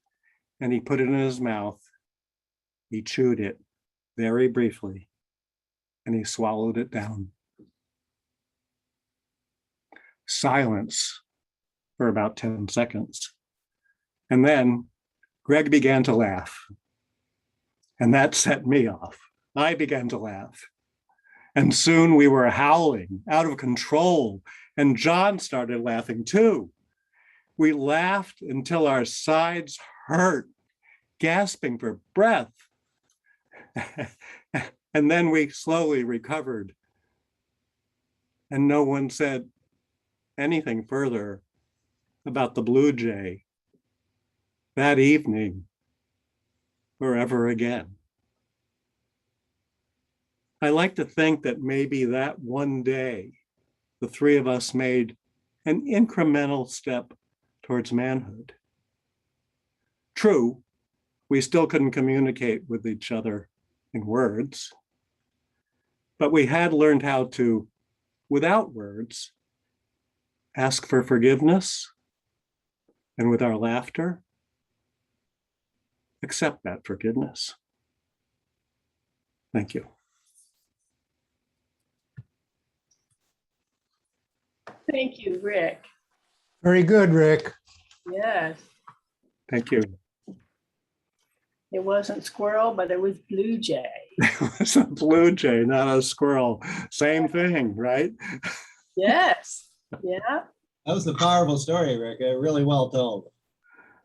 and he put it in his mouth. He chewed it very briefly, and he swallowed it down. Silence for about 10 seconds. And then Greg began to laugh, and that set me off. I began to laugh. And soon we were howling out of control, and John started laughing too. We laughed until our sides hurt, gasping for breath. And then we slowly recovered. And no one said anything further about the blue jay that evening or ever again. I like to think that maybe that one day, the three of us made an incremental step towards manhood. True, we still couldn't communicate with each other in words, but we had learned how to, without words, ask for forgiveness, and with our laughter, accept that forgiveness. Thank you. Thank you, Rick. Very good, Rick. Yes, Thank you. it wasn't squirrel, but it was blue jay. It's a blue jay, not a squirrel. Same thing, right? Yes, yeah. That was a powerful story, Rick. Really well told.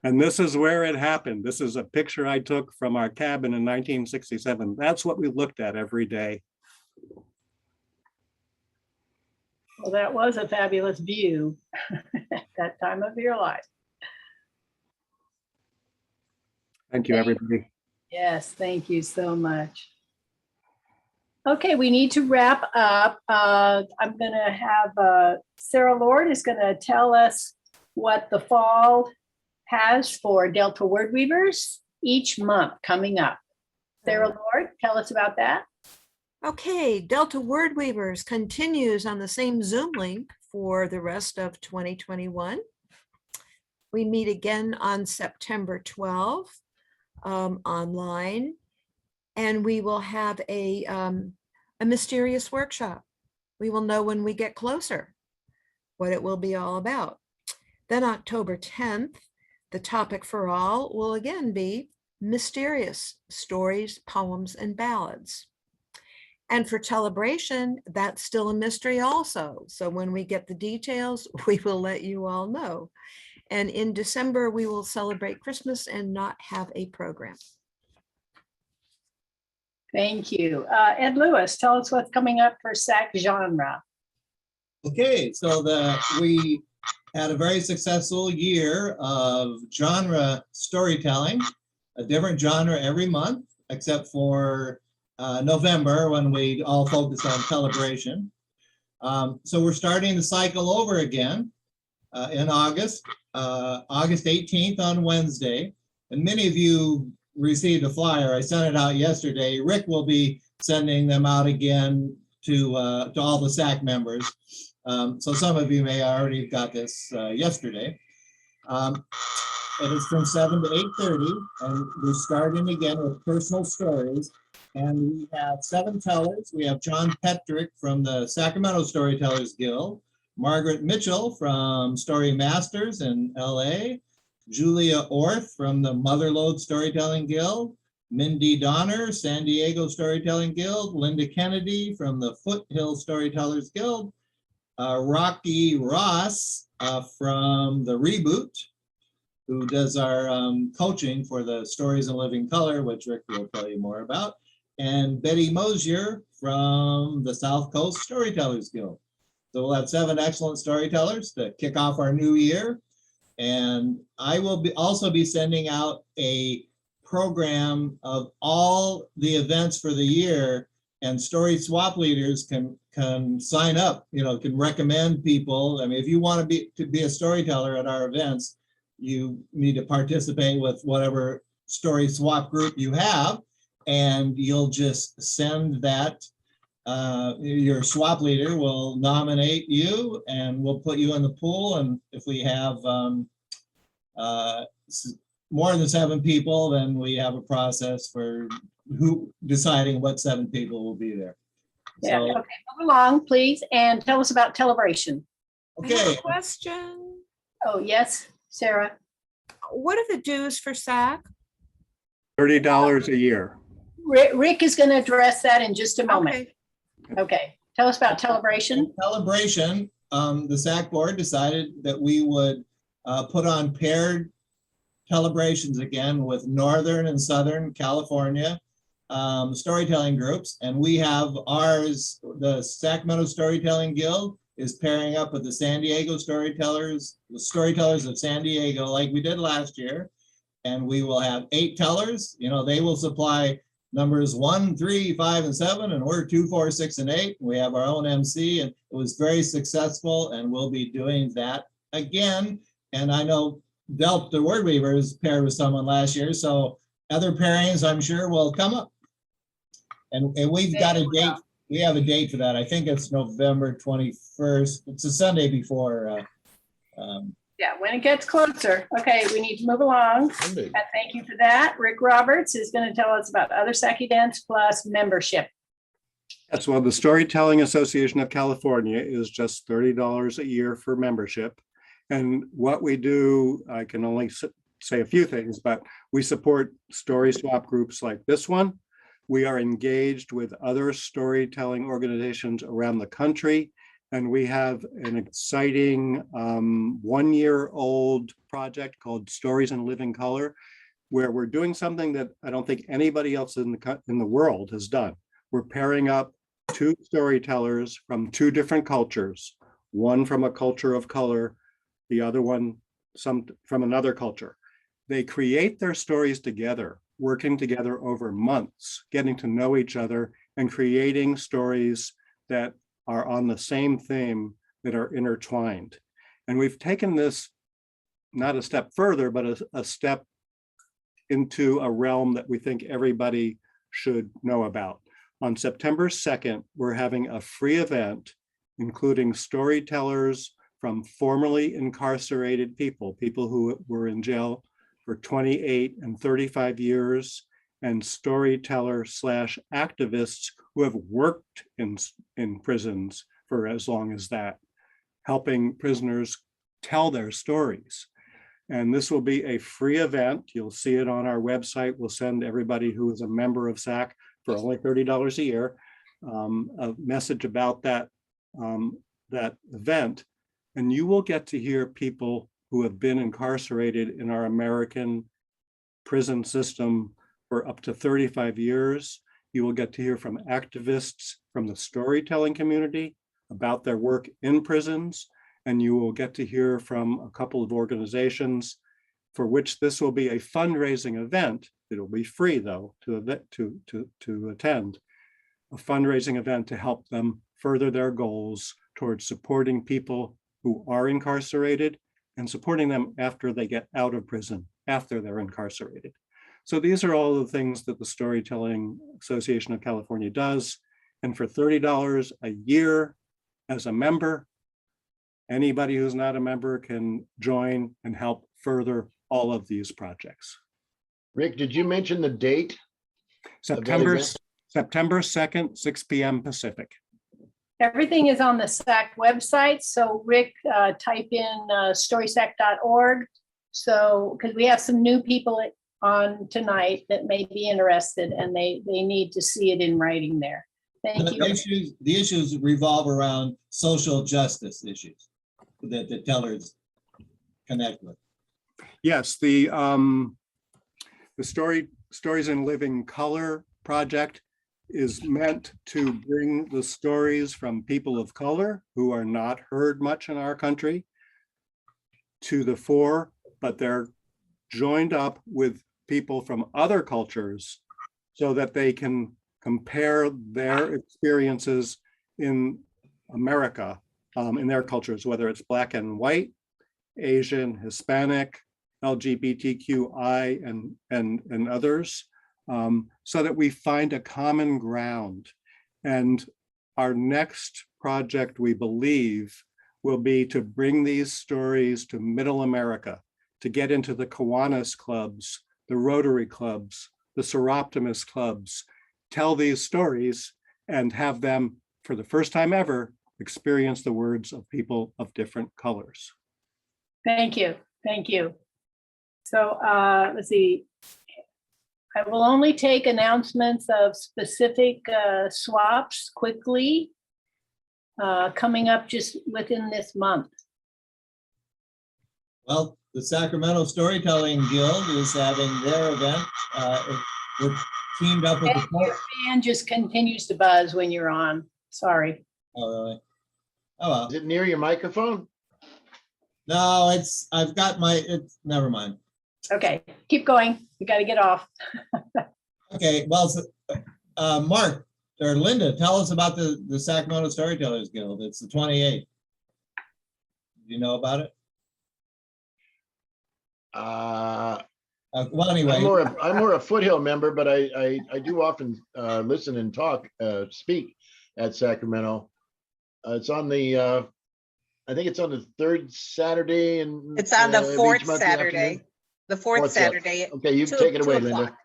And this is where it happened. This is a picture I took from our cabin in 1967. That's what we looked at every day. Well, that was a fabulous view at that time of your life. Thank you, everybody. Yes, thank you so much. Okay, we need to wrap up. I'm going to have Sarah Lord is going to tell us what the fall has for Delta Wordweavers each month coming up. Sarah Lord, tell us about that. Okay, Delta Wordweavers continues on the same Zoom link for the rest of 2021. We meet again on September 12th online, and we will have a mysterious workshop. We will know when we get closer what it will be all about. Then October 10th, the topic for all will again be mysterious stories, poems, and ballads. And for Celebration, that's still a mystery also. So when we get the details, we will let you all know. And in December, we will celebrate Christmas and not have a program. Thank you. Ed Lewis, tell us what's coming up for SAC genre. Okay, so we had a very successful year of genre storytelling, a different genre every month, except for November when we all focus on celebration. So we're starting the cycle over again in August, August 18th on Wednesday. And many of you received a flyer. I sent it out yesterday. Rick will be sending them out again to all the SAC members. So some of you may already have got this yesterday. It is from 7 to 8:30, and we're starting again with personal stories. And we have 7 tellers. We have John Petrick from the Sacramento Storytellers Guild, Margaret Mitchell from Story Masters in LA, Julia Orth from the Motherlode Storytelling Guild, Mindy Donner, San Diego Storytelling Guild, Linda Kennedy from the Foothill Storytellers Guild, Rocky Ross from the Reboot, who does our coaching for the Stories in Living Color, which Rick will tell you more about, and Betty Mosier from the South Coast Storytellers Guild. So we'll have 7 excellent storytellers to kick off our new year. And I will also be sending out a program of all the events for the year, and story swap leaders can sign up, can recommend people. I mean, if you want to be a storyteller at our events, you need to participate with whatever story swap group you have, and you'll just send that. Your swap leader will nominate you, and we'll put you in the pool. And if we have more than 7 people, then we have a process for deciding what 7 people will be there. Yeah, So, okay, move along, please, and tell us about Telebration. I have okay. a question. Oh, yes, Sarah. What are the dues for SAC? $30 a year. Rick is going to address that in just a moment. Okay. Okay, tell us about Telebration. Celebration, the SAC board decided that we would put on paired celebrations again with Northern and Southern California storytelling groups. And we have ours, the Sacramento Storytelling Guild is pairing up with the San Diego Storytellers, the Storytellers of San Diego, like we did last year. And we will have 8 tellers. They will supply numbers 1, 3, 5, and 7, and we're 2, 4, 6, and 8. We have our own MC, and it was very successful, and we'll be doing that again. And I know Delta Wordweavers paired with someone last year, so other pairings I'm sure will come up. And we've got a date. We have a date for that. I think it's November 21st. It's a Sunday before. Yeah, when it gets closer. Okay, we need to move along. Sunday. Thank you for that. Rick Roberts is going to tell us about other SAC events plus membership. Yes, well, the Storytelling Association of California is just $30 a year for membership. And what we do, I can only say a few things, but we support story swap groups like this one. We are engaged with other storytelling organizations around the country. And we have an exciting 1-year-old project called Stories in Living Color, where we're doing something that I don't think anybody else in the world has done. We're pairing up 2 storytellers from 2 different cultures, one from a culture of color, the other one from another culture. They create their stories together, working together over months, getting to know each other and creating stories that are on the same theme, that are intertwined. And we've taken this not a step further, but a step into a realm that we think everybody should know about. On September 2nd, we're having a free event, including storytellers from formerly incarcerated people who were in jail for 28 and 35 years, and storyteller/activists who have worked in prisons for as long as that, helping prisoners tell their stories. And this will be a free event. You'll see it on our website. We'll send everybody who is a member of SAC for only $30 a year a message about that event. And you will get to hear people who have been incarcerated in our American prison system for up to 35 years. You will get to hear from activists from the storytelling community about their work in prisons, and you will get to hear from a couple of organizations for which this will be a fundraising event. It'll be free though to attend, a fundraising event to help them further their goals towards supporting people who are incarcerated and supporting them after they get out of prison, after they're incarcerated. So these are all the things that the Storytelling Association of California does. And for $30 a year as a member, anybody who's not a member can join and help further all of these projects. Rick, did you mention the date? September, event? September 2nd, 6 p.m. Pacific. Everything is on the SAC website. So Rick, type in storysac.org. So, because we have some new people on tonight that may be interested and they need to see it in writing there. Thank you. The issues revolve around social justice issues that the tellers connect with. Yes, the Stories in Living Color project is meant to bring the stories from people of color who are not heard much in our country to the fore, but they're joined up with people from other cultures so that they can compare their experiences in America, in their cultures, whether it's Black and white, Asian, Hispanic, LGBTQI, and others, so that we find a common ground. And our next project, we believe, will be to bring these stories to Middle America, to get into the Kiwanis clubs, the Rotary clubs, the Seroptimus clubs, tell these stories and have them, for the first time ever, experience the words of people of different colors. Thank you. Thank you. So let's see. I will only take announcements of specific swaps quickly, coming up just within this month. Well, the Sacramento Storytelling Guild is having their event. We're teamed up with And your fan just continues to buzz when you're on. Sorry. Oh, really? Oh, well. Is it near your microphone? No, never mind. Okay, keep going. We got to get off. Okay, well, Mark or Linda, tell us about the Sacramento Storytellers Guild. It's the 28th. Do you know about it? Well, anyway. I'm more a Foothill member, but I do often listen and speak at Sacramento. It's on the, I think it's on the third Saturday and it's on the of each fourth month in the Saturday. afternoon. The fourth Fourth, yeah. Saturday. Okay, you two- take it 2 away, o'clock. Linda.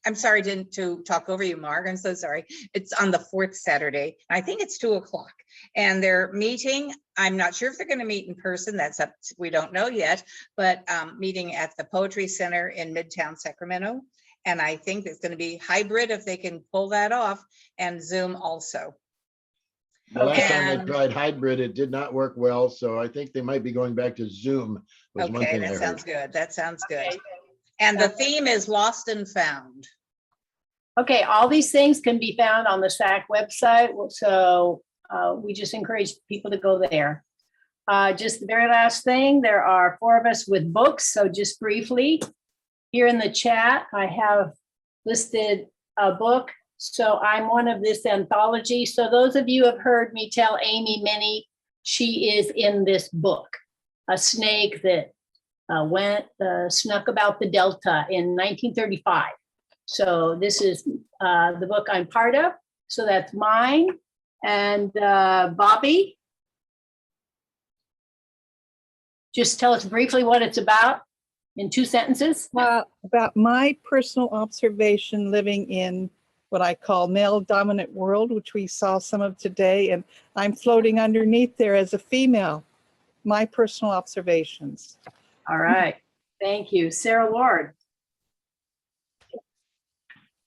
I'm sorry to talk over you, Mark. I'm so sorry. It's on the fourth Saturday. I think it's 2 o'clock. And they're meeting. I'm not sure if they're going to meet in person. That's up. We don't know yet. But meeting at the Poetry Center in Midtown Sacramento. And I think it's going to be hybrid if they can pull that off, and Zoom also. The last time I And- tried hybrid, it did not work well, so I think they might be going back to Zoom. Was one Okay, thing I that heard. sounds good. That sounds good. Okay. And the theme is Lost and Found. Okay, all these things can be found on the SAC website. So we just encourage people to go there. Just the very last thing, there are 4 of us with books. So just briefly, here in the chat, I have listed a book. So I'm one of this anthology. So those of you have heard me tell Amy Minnie, she is in this book, a snake that snuck about the Delta in 1935. So this is the book I'm part of. So that's mine. And Bobby, just tell us briefly what it's about in 2 sentences. About my personal observation living in what I call male dominant world, which we saw some of today. And I'm floating underneath there as a female, my personal observations. All right. Thank you. Sarah Ward.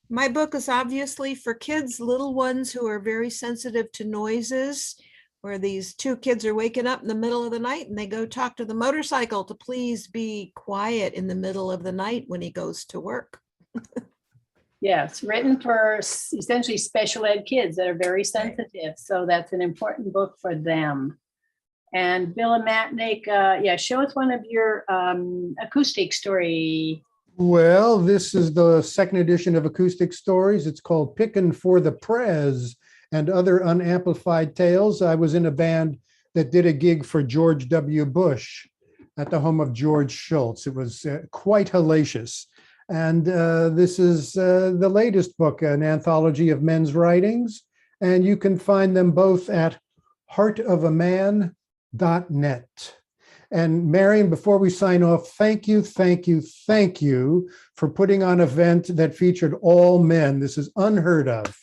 My book is obviously for kids, little ones who are very sensitive to noises, where these 2 kids are waking up in the middle of the night and they go talk to the motorcycle to please be quiet in the middle of the night when he goes to work. Yes, written for essentially special ed kids that are very sensitive. So that's an important book for them. And Bill Matnick, show us one of your acoustic story. Well, this is the 2nd edition of Acoustic Stories. It's called Pickin' for the Prez and Other Unamplified Tales. I was in a band that did a gig for George W. Bush at the home of George Schultz. It was quite hellacious. And this is the latest book, an anthology of men's writings. and you can find them both at heartofaman.net. And Marion, before we sign off, thank you for putting on an event that featured all men. This is unheard of.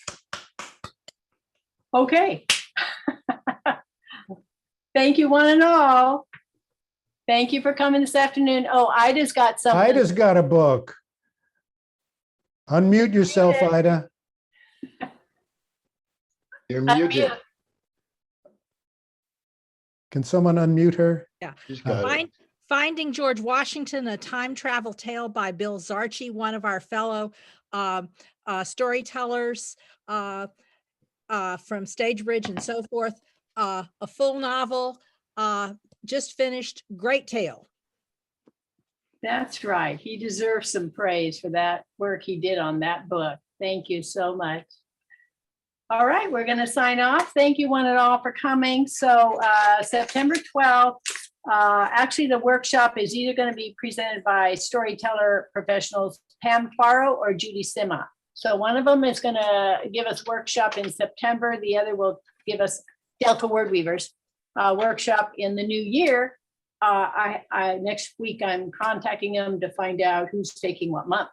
Okay. Thank you, one and all. Thank you for coming this afternoon. Oh, Ida's got something. Ida's got a book. Unmute yourself, Ida. You're muted. Unmute. Can someone unmute her? She's got it. Finding George Washington, a time travel tale by Bill Zarchi, one of our fellow storytellers from Stagebridge and so forth. A full novel, just finished, great tale. That's right. He deserves some praise for that work he did on that book. Thank you so much. All right, we're going to sign off. Thank you one and all for coming. So September 12th, actually the workshop is either going to be presented by storyteller professionals Pam Faro or Judy Sima. So one of them is going to give us workshop in September. The other will give us Delta Wordweavers workshop in the new year. Next week, I'm contacting them to find out who's taking what month.